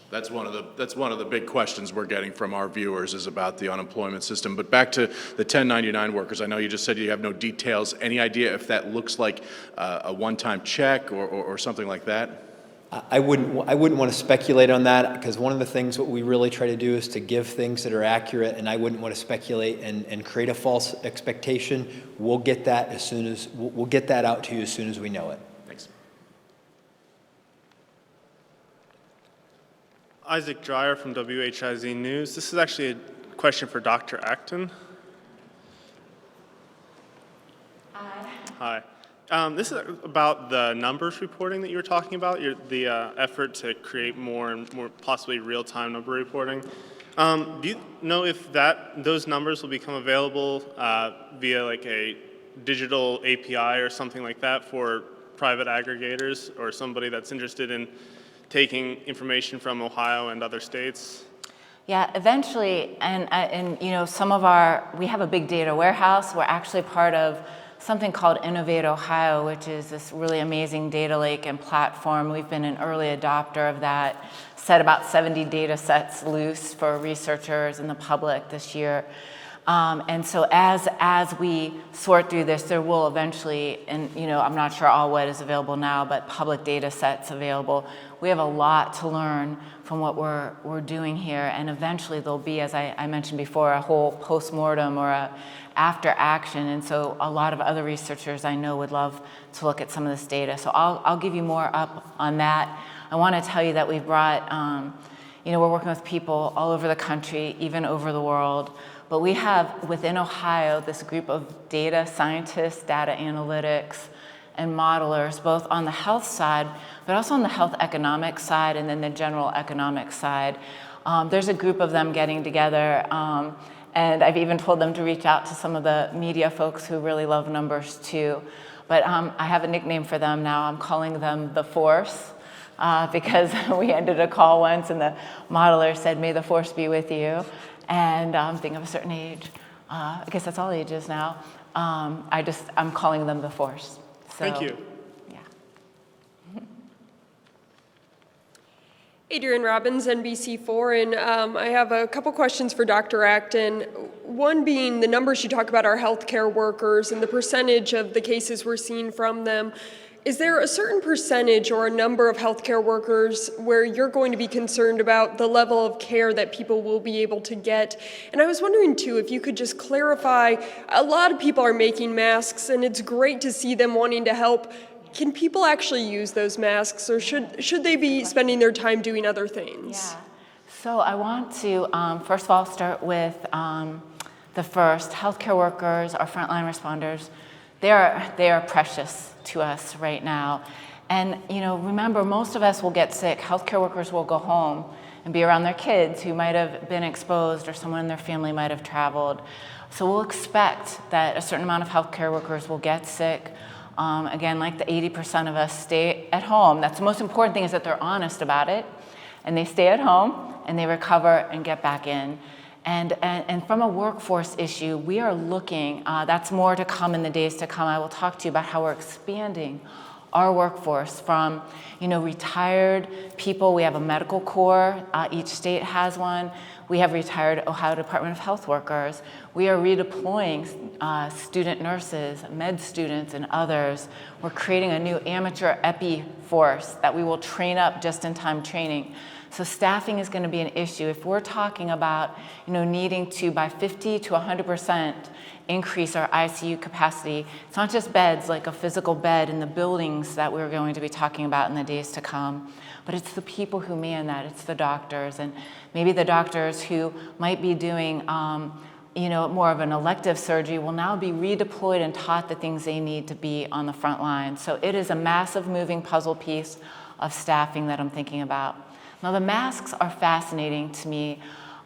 That's one of the big questions we're getting from our viewers, is about the unemployment system. But back to the 1099 workers, I know you just said you have no details. Any idea if that looks like a one-time check or something like that? I wouldn't want to speculate on that, because one of the things what we really try to do is to give things that are accurate, and I wouldn't want to speculate and create a false expectation. We'll get that we'll get that out to you as soon as we know it. Thanks. Isaac Dreyer from WHIZ News. This is actually a question for Dr. Acton. Hi. This is about the numbers reporting that you were talking about, the effort to create more and more possibly real-time number reporting. Do you know if those numbers will become available via like a digital API or something like that for private aggregators or somebody that's interested in taking information from Ohio and other states? Yeah, eventually, and we have a big data warehouse. We're actually part of something called Innovate Ohio, which is this really amazing data lake and platform. We've been an early adopter of that, set about 70 data sets loose for researchers and the public this year. And so as we sort through this, there will eventually, and I'm not sure all what is available now, but public data sets available. We have a lot to learn from what we're doing here, and eventually there'll be, as I mentioned before, a whole post-mortem or a after action, and so a lot of other researchers I know would love to look at some of this data. So I'll give you more up on that. I want to tell you that we've brought, we're working with people all over the country, even over the world, but we have within Ohio this group of data scientists, data analytics, and modelers, both on the health side, but also on the health economic side and then the general economic side. There's a group of them getting together, and I've even told them to reach out to some of the media folks who really love numbers too. But I have a nickname for them now. I'm calling them the Force, because we ended a call once and the modeler said, "May the Force be with you." And being of a certain age, I guess that's all ages now, I'm calling them the Force. So, thank you. Yeah. Adrienne Robbins, NBC4, and I have a couple questions for Dr. Acton. One being the numbers you talk about are healthcare workers and the percentage of the cases we're seeing from them. Is there a certain percentage or a number of healthcare workers where you're going to be concerned about the level of care that people will be able to get? And I was wondering, too, if you could just clarify, a lot of people are making masks, and it's great to see them wanting to help. Can people actually use those masks, or should they be spending their time doing other things? Yeah. So I want to, first of all, start with the first. Healthcare workers, our frontline responders, they are precious to us right now. And, remember, most of us will get sick. Healthcare workers will go home and be around their kids who might have been exposed or someone in their family might have traveled. So we'll expect that a certain amount of healthcare workers will get sick. Again, like the 80% of us stay at home. That's the most important thing, is that they're honest about it. And they stay at home and they recover and get back in. And from a workforce issue, we are looking, that's more to come in the days to come. I will talk to you about how we're expanding our workforce from, retired people. We have a medical corps. Each state has one. We have retired Ohio Department of Health workers. We are redeploying student nurses, med students, and others. We're creating a new amateur epi force that we will train up just-in-time training. So staffing is going to be an issue. If we're talking about, needing to, by 50 to 100%, increase our ICU capacity, it's not just beds, like a physical bed in the buildings that we're going to be talking about in the days to come, but it's the people who man that. It's the doctors, and maybe the doctors who might be doing, more of an elective surgery will now be redeployed and taught the things they need to be on the front line. So it is a massive moving puzzle piece of staffing that I'm thinking about. Now, the masks are fascinating to me.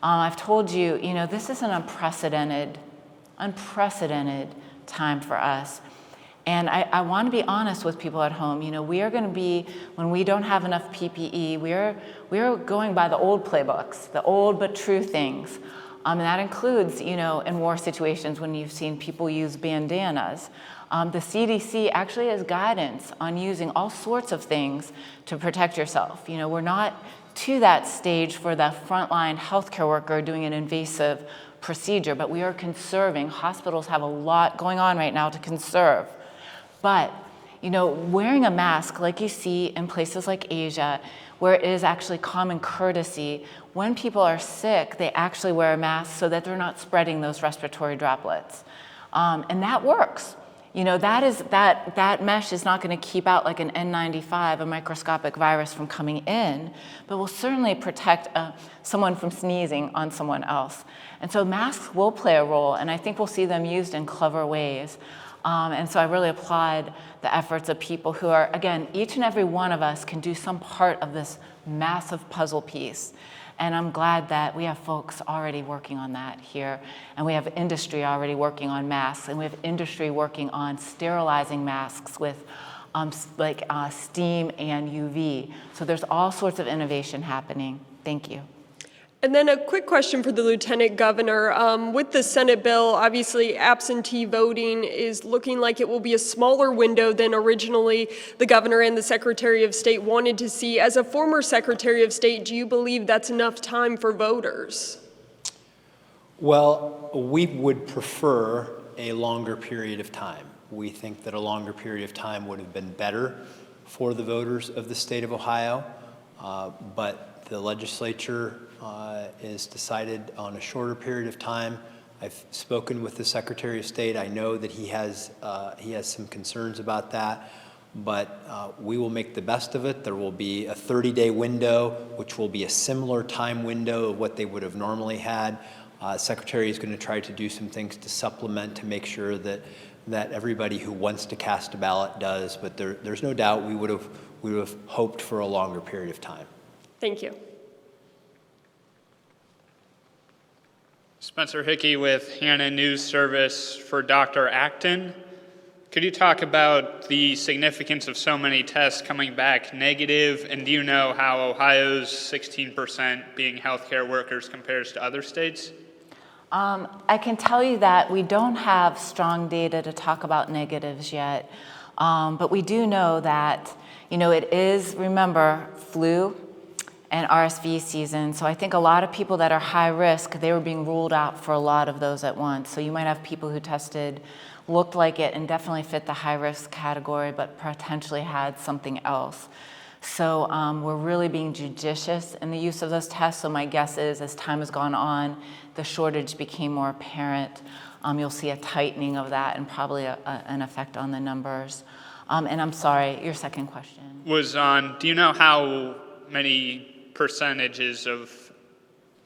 I've told you, this is an unprecedented time for us. And I want to be honest with people at home. We are going to be, when we don't have enough PPE, we are going by the old playbooks, the old but true things. And that includes, in war situations when you've seen people use bandanas. The CDC actually has guidance on using all sorts of things to protect yourself. We're not to that stage for the frontline healthcare worker doing an invasive procedure, but we are conserving. Hospitals have a lot going on right now to conserve. But, wearing a mask like you see in places like Asia, where it is actually common courtesy, when people are sick, they actually wear a mask so that they're not spreading those respiratory droplets. And that works. That mesh is not going to keep out like an N95, a microscopic virus, from coming in, but will certainly protect someone from sneezing on someone else. And so masks will play a role, and I think we'll see them used in clever ways. And so I really applaud the efforts of people who are, again, each and every one of us can do some part of this massive puzzle piece. And I'm glad that we have folks already working on that here. And we have industry already working on masks. And we have industry working on sterilizing masks with steam and UV. So there's all sorts of innovation happening. Thank you. And then a quick question for the Lieutenant Governor. With the Senate bill, obviously absentee voting is looking like it will be a smaller window than originally the Governor and the Secretary of State wanted to see. As a former Secretary of State, do you believe that's enough time for voters? Well, we would prefer a longer period of time. We think that a longer period of time would have been better for the voters of the state of Ohio, but the legislature is decided on a shorter period of time. I've spoken with the Secretary of State. I know that he has some concerns about that, but we will make the best of it. There will be a 30-day window, which will be a similar time window of what they would have normally had. Secretary is going to try to do some things to supplement to make sure that everybody who wants to cast a ballot does, but there's no doubt we would have hoped for a longer period of time. Thank you. Spencer Hickey with Hannah News Service for Dr. Acton. Could you talk about the significance of so many tests coming back negative, and do you know how Ohio's 16% being healthcare workers compares to other states? I can tell you that we don't have strong data to talk about negatives yet, but we do know that, it is, remember, flu and RSV season. So I think a lot of people that are high risk, they were being ruled out for a lot of those at once. So you might have people who tested, looked like it, and definitely fit the high risk category, but potentially had something else. So we're really being judicious in the use of those tests. So my guess is as time has gone on, the shortage became more apparent. You'll see a tightening of that and probably an effect on the numbers. And I'm sorry, your second question was on, do you know how many percentages of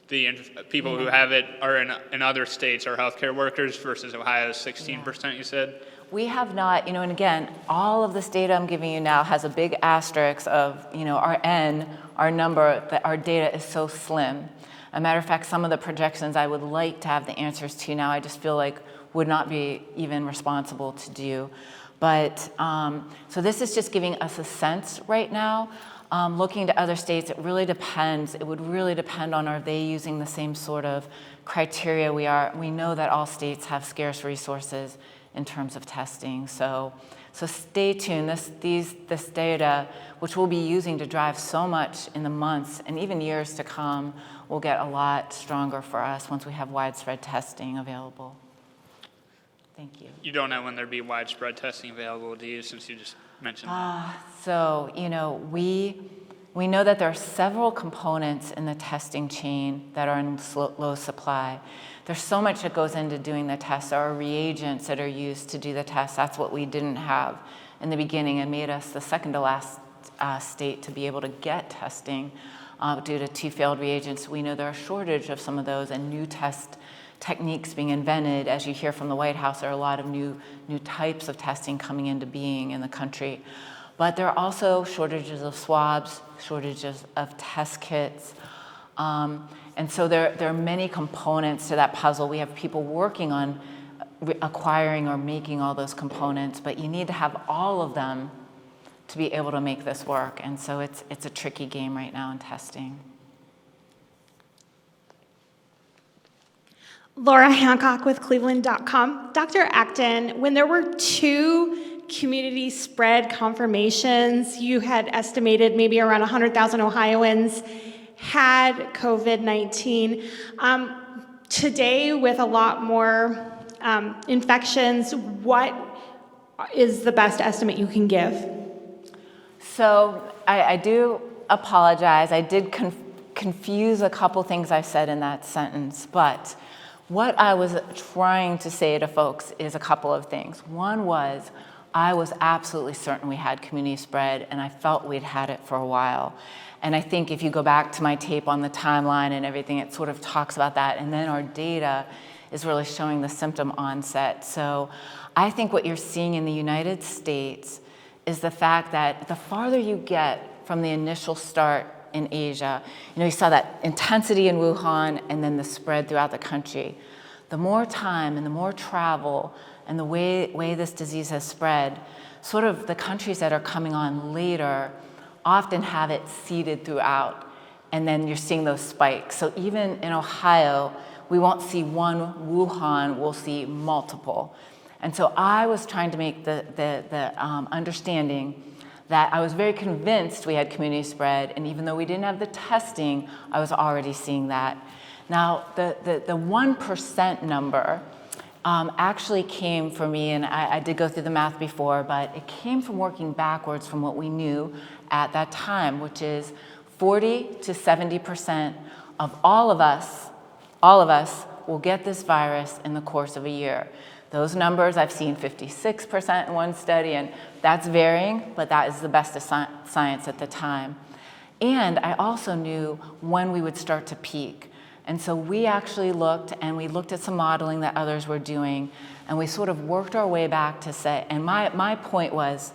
the people who have it are in other states are healthcare workers versus Ohio's 16%, you said? We have not, and again, all of this data I'm giving you now has a big asterisk of, our N, our number, that our data is so slim. As a matter of fact, some of the projections I would like to have the answers to now, I just feel like would not be even responsible to do. But, so this is just giving us a sense right now. Looking to other states, it really depends. It would really depend on, are they using the same sort of criteria we are? We know that all states have scarce resources in terms of testing. So stay tuned. This data, which we'll be using to drive so much in the months and even years to come, will get a lot stronger for us once we have widespread testing available. Thank you. You don't know when there'd be widespread testing available, do you, since you just mentioned that? So, we know that there are several components in the testing chain that are in low supply. There's so much that goes into doing the tests. There are reagents that are used to do the tests. That's what we didn't have in the beginning and made us the second to last state to be able to get testing due to 2 failed reagents. We know there are a shortage of some of those and new test techniques being invented. As you hear from the White House, there are a lot of new types of testing coming into being in the country. But there are also shortages of swabs, shortages of test kits. And so there are many components to that puzzle. We have people working on acquiring or making all those components, but you need to have all of them to be able to make this work. And so it's a tricky game right now in testing. Laura Hancock with Cleveland.com. Dr. Acton, when there were 2 community spread confirmations, you had estimated maybe around 100,000 Ohioans had COVID-19. Today, with a lot more infections, what is the best estimate you can give? So I do apologize. I did confuse a couple things I said in that sentence, but what I was trying to say to folks is a couple of things. One was, I was absolutely certain we had community spread, and I felt we'd had it for a while. And I think if you go back to my tape on the timeline and everything, it sort of talks about that. And then our data is really showing the symptom onset. So I think what you're seeing in the United States is the fact that the farther you get from the initial start in Asia, you saw that intensity in Wuhan and then the spread throughout the country. The more time and the more travel and the way this disease has spread, sort of the countries that are coming on later often have it seeded throughout, and then you're seeing those spikes. So even in Ohio, we won't see one Wuhan, we'll see multiple. And so I was trying to make the understanding that I was very convinced we had community spread, and even though we didn't have the testing, I was already seeing that. Now, the 1% number actually came for me, and I did go through the math before, but it came from working backwards from what we knew at that time, which is 40 to 70% of all of us will get this virus in the course of a year. Those numbers, I've seen 56% in one study, and that's varying, but that is the best of science at the time. And I also knew when we would start to peak. And so we actually looked at some modeling that others were doing, and we sort of worked our way back to say, and my point was,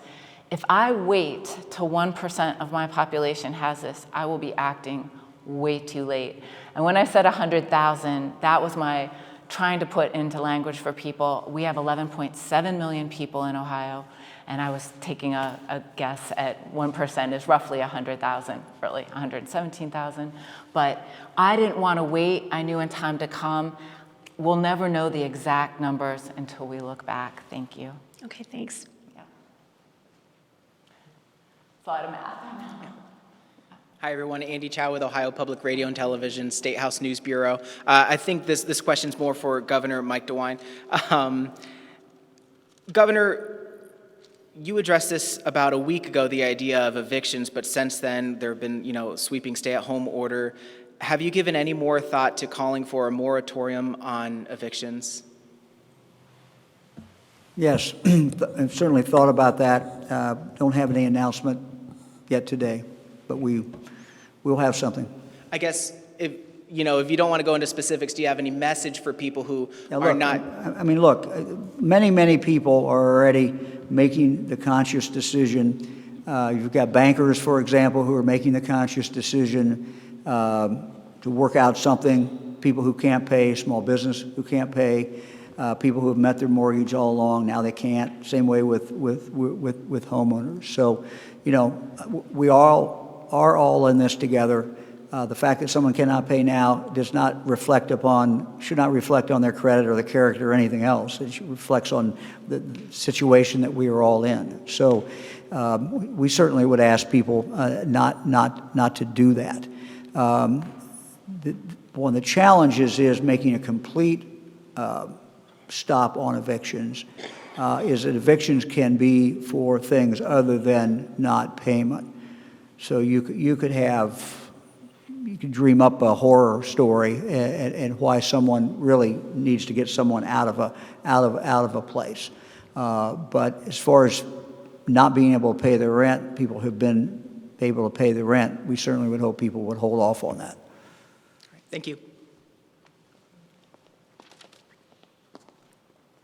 if I wait till 1% of my population has this, I will be acting way too late. And when I said 100,000, that was my trying to put into language for people. We have 11.7 million people in Ohio, and I was taking a guess at 1% is roughly 100,000, really 117,000. But I didn't want to wait. I knew in time to come, we'll never know the exact numbers until we look back. Thank you. Okay, thanks. Yeah. It's a lot of math. Hi, everyone. Andy Chow with Ohio Public Radio and Television, State House News Bureau. I think this question's more for Governor Mike DeWine. Governor, you addressed this about a week ago, the idea of evictions, but since then there have been, sweeping stay-at-home order. Have you given any more thought to calling for a moratorium on evictions? Yes, I've certainly thought about that. Don't have any announcement yet today, but we'll have something. I guess if you don't want to go into specifics, do you have any message for people who are not? I mean, look, many people are already making the conscious decision. You've got bankers, for example, who are making the conscious decision to work out something. People who can't pay, small business who can't pay, people who have met their mortgage all along, now they can't. Same way with homeowners. So, we all are all in this together. The fact that someone cannot pay now should not reflect on their credit or the character or anything else. It reflects on the situation that we are all in. So we certainly would ask people not to do that. One of the challenges is making a complete stop on evictions. Is that evictions can be for things other than not payment. So you could dream up a horror story and why someone really needs to get someone out of a place. But as far as not being able to pay their rent, people have been able to pay the rent. We certainly would hope people would hold off on that. Thank you.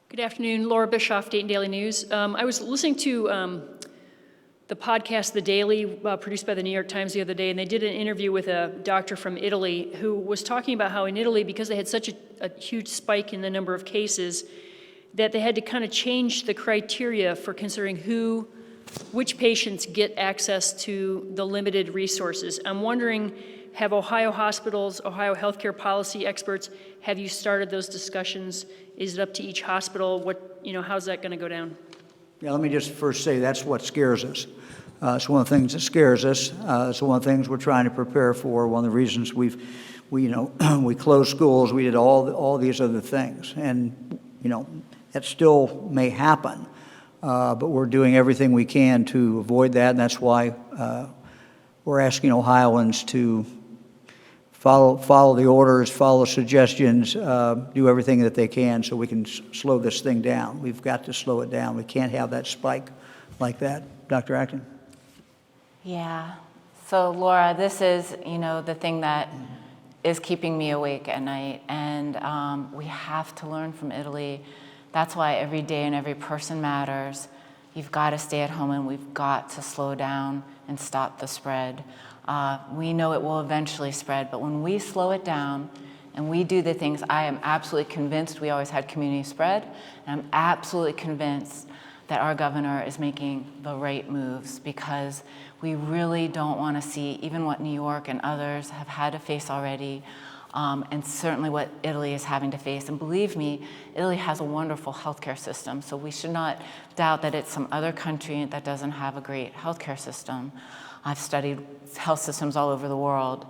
Good afternoon, Laura Bischoff, Dayton Daily News. I was listening to the podcast The Daily, produced by the New York Times the other day, and they did an interview with a doctor from Italy who was talking about how in Italy, because they had such a huge spike in the number of cases, that they had to kind of change the criteria for considering which patients get access to the limited resources. I'm wondering, have Ohio hospitals, Ohio healthcare policy experts, have you started those discussions? Is it up to each hospital? How's that going to go down? Yeah, let me just first say that's what scares us. It's one of the things that scares us. It's one of the things we're trying to prepare for. One of the reasons we closed schools. We did all these other things, and that still may happen. But we're doing everything we can to avoid that, and that's why we're asking Ohioans to follow the orders, follow suggestions, do everything that they can so we can slow this thing down. We've got to slow it down. We can't have that spike like that. Dr. Acton? Yeah. So Laura, this is, the thing that is keeping me awake at night. And we have to learn from Italy. That's why every day and every person matters. You've got to stay at home and we've got to slow down and stop the spread. We know it will eventually spread, but when we slow it down and we do the things, I am absolutely convinced we always had community spread, and I'm absolutely convinced that our governor is making the right moves, because we really don't want to see even what New York and others have had to face already, and certainly what Italy is having to face. And believe me, Italy has a wonderful healthcare system, so we should not doubt that it's some other country that doesn't have a great healthcare system. I've studied health systems all over the world.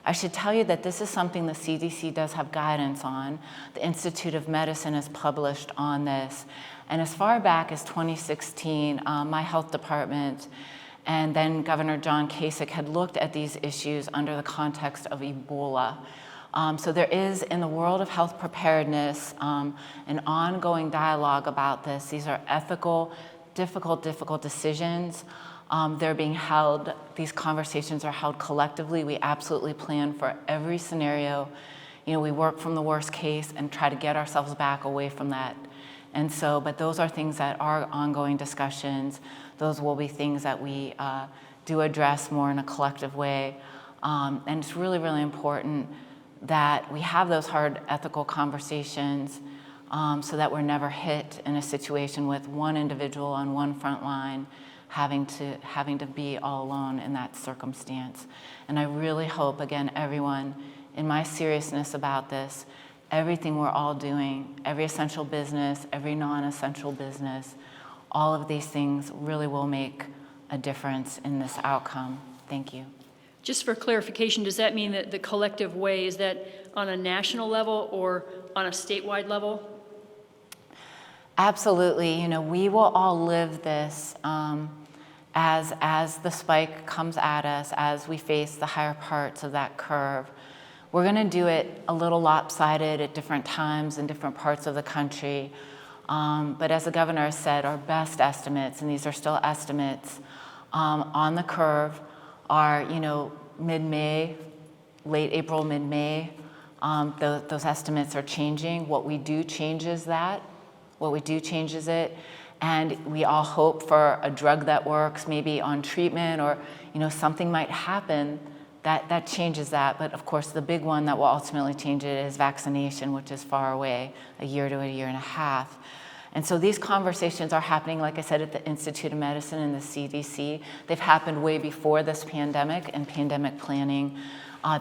I should tell you that this is something the CDC does have guidance on. The Institute of Medicine has published on this. And as far back as 2016, my health department and then Governor John Kasich had looked at these issues under the context of Ebola. So there is, in the world of health preparedness, an ongoing dialogue about this. These are ethical, difficult decisions. They're being held, these conversations are held collectively. We absolutely plan for every scenario. We work from the worst case and try to get ourselves back away from that. And so, but those are things that are ongoing discussions. Those will be things that we do address more in a collective way. And it's really, really important that we have those hard ethical conversations so that we're never hit in a situation with one individual on one front line having to be all alone in that circumstance. And I really hope, again, everyone, in my seriousness about this, everything we're all doing, every essential business, every non-essential business, all of these things really will make a difference in this outcome. Thank you. Just for clarification, does that mean that the collective way, is that on a national level or on a statewide level? Absolutely. You know, we will all live this as the spike comes at us, as we face the higher parts of that curve. We're going to do it a little lopsided at different times in different parts of the country. But as the governor said, our best estimates, and these are still estimates, on the curve are, you know, mid-May, late April, mid-May. Those estimates are changing. What we do changes that. What we do changes it. And we all hope for a drug that works, maybe on treatment, or, you know, something might happen that changes that. But of course, the big one that will ultimately change it is vaccination, which is far away, a year to a year and a half. And so these conversations are happening, like I said, at the Institute of Medicine and the CDC. They've happened way before this pandemic and pandemic planning.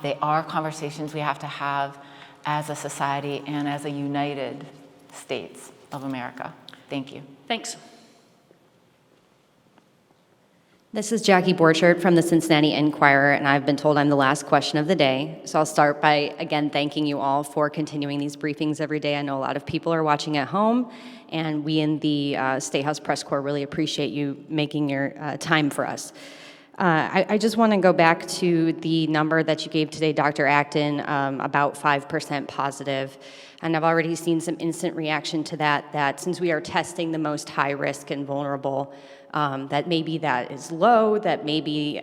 They are conversations we have to have as a society and as a United States of America. Thank you. Thanks. This is Jackie Borchert from the Cincinnati Enquirer, and I've been told I'm the last question of the day. So I'll start by, again, thanking you all for continuing these briefings every day. I know a lot of people are watching at home, and we in the State House Press Corps really appreciate you making your time for us. I just want to go back to the number that you gave today, Dr. Acton, about 5% positive. And I've already seen some instant reaction to that since we are testing the most high risk and vulnerable, that maybe that is low, that maybe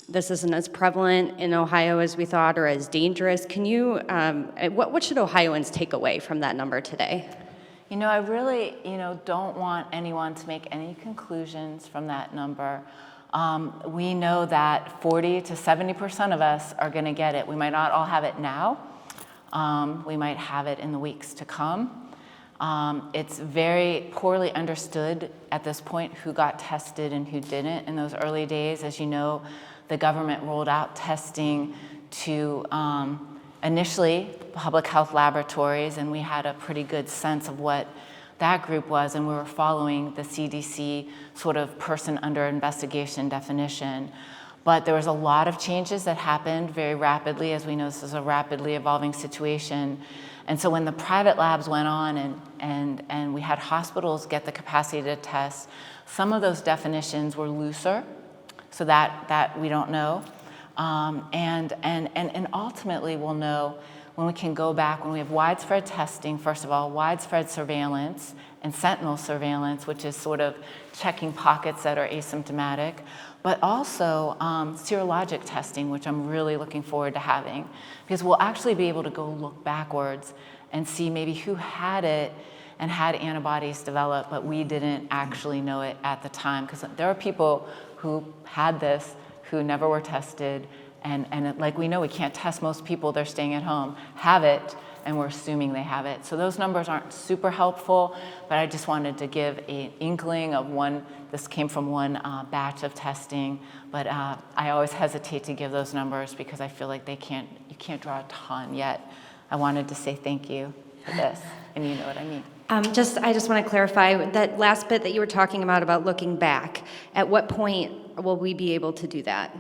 this isn't as prevalent in Ohio as we thought, or as dangerous. Can you, what should Ohioans take away from that number today? You know, I really, don't want anyone to make any conclusions from that number. We know that 40 to 70% of us are going to get it. We might not all have it now. We might have it in the weeks to come. It's very poorly understood at this point who got tested and who didn't. In those early days, as you know, the government rolled out testing to initially public health laboratories, and we had a pretty good sense of what that group was, and we were following the CDC sort of person under investigation definition. But there was a lot of changes that happened very rapidly. As we know, this is a rapidly evolving situation. And so when the private labs went on and we had hospitals get the capacity to test, some of those definitions were looser, so that we don't know. And ultimately we'll know when we can go back, when we have widespread testing, first of all, widespread surveillance and sentinel surveillance, which is sort of checking pockets that are asymptomatic, but also serologic testing, which I'm really looking forward to having, because we'll actually be able to go look backwards and see maybe who had it and had antibodies develop, but we didn't actually know it at the time, because there are people who had this who never were tested, and like we know we can't test most people, they're staying at home, have it, and we're assuming they have it. So those numbers aren't super helpful, but I just wanted to give an inkling of one. This came from one batch of testing, but I always hesitate to give those numbers because I feel like you can't draw a ton yet. I wanted to say thank you for this, and you know what I mean. I just want to clarify that last bit that you were talking about looking back. At what point will we be able to do that?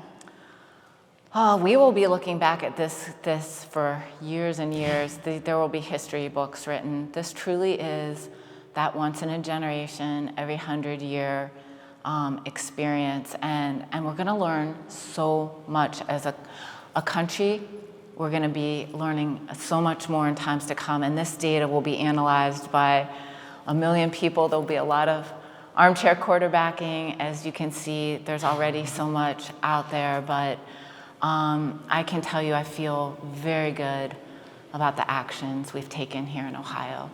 Oh, we will be looking back at this for years and years. There will be history books written. This truly is that once in a generation, every 100-year experience, and we're going to learn so much as a country. We're going to be learning so much more in times to come, and this data will be analyzed by 1 million people. There'll be a lot of armchair quarterbacking. As you can see, there's already so much out there, but I can tell you I feel very good about the actions we've taken here in Ohio.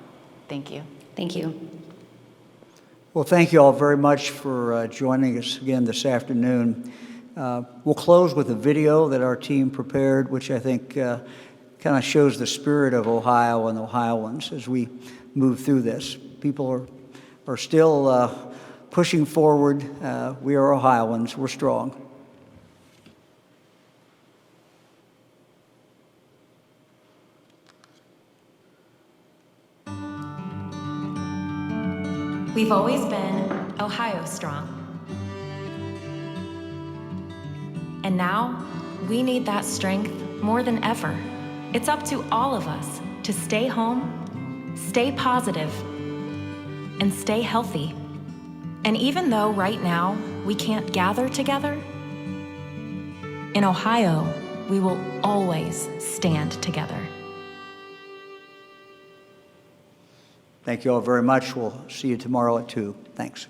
Thank you. Thank you. Well, thank you all very much for joining us again this afternoon. We'll close with a video that our team prepared, which I think kind of shows the spirit of Ohio and Ohioans as we move through this. People are still pushing forward. We are Ohioans. We're strong. We've always been Ohio strong. And now, we need that strength more than ever. It's up to all of us to stay home, stay positive, and stay healthy. And even though right now we can't gather together, in Ohio, we will always stand together. Thank you all very much. We'll see you tomorrow at 2. Thanks.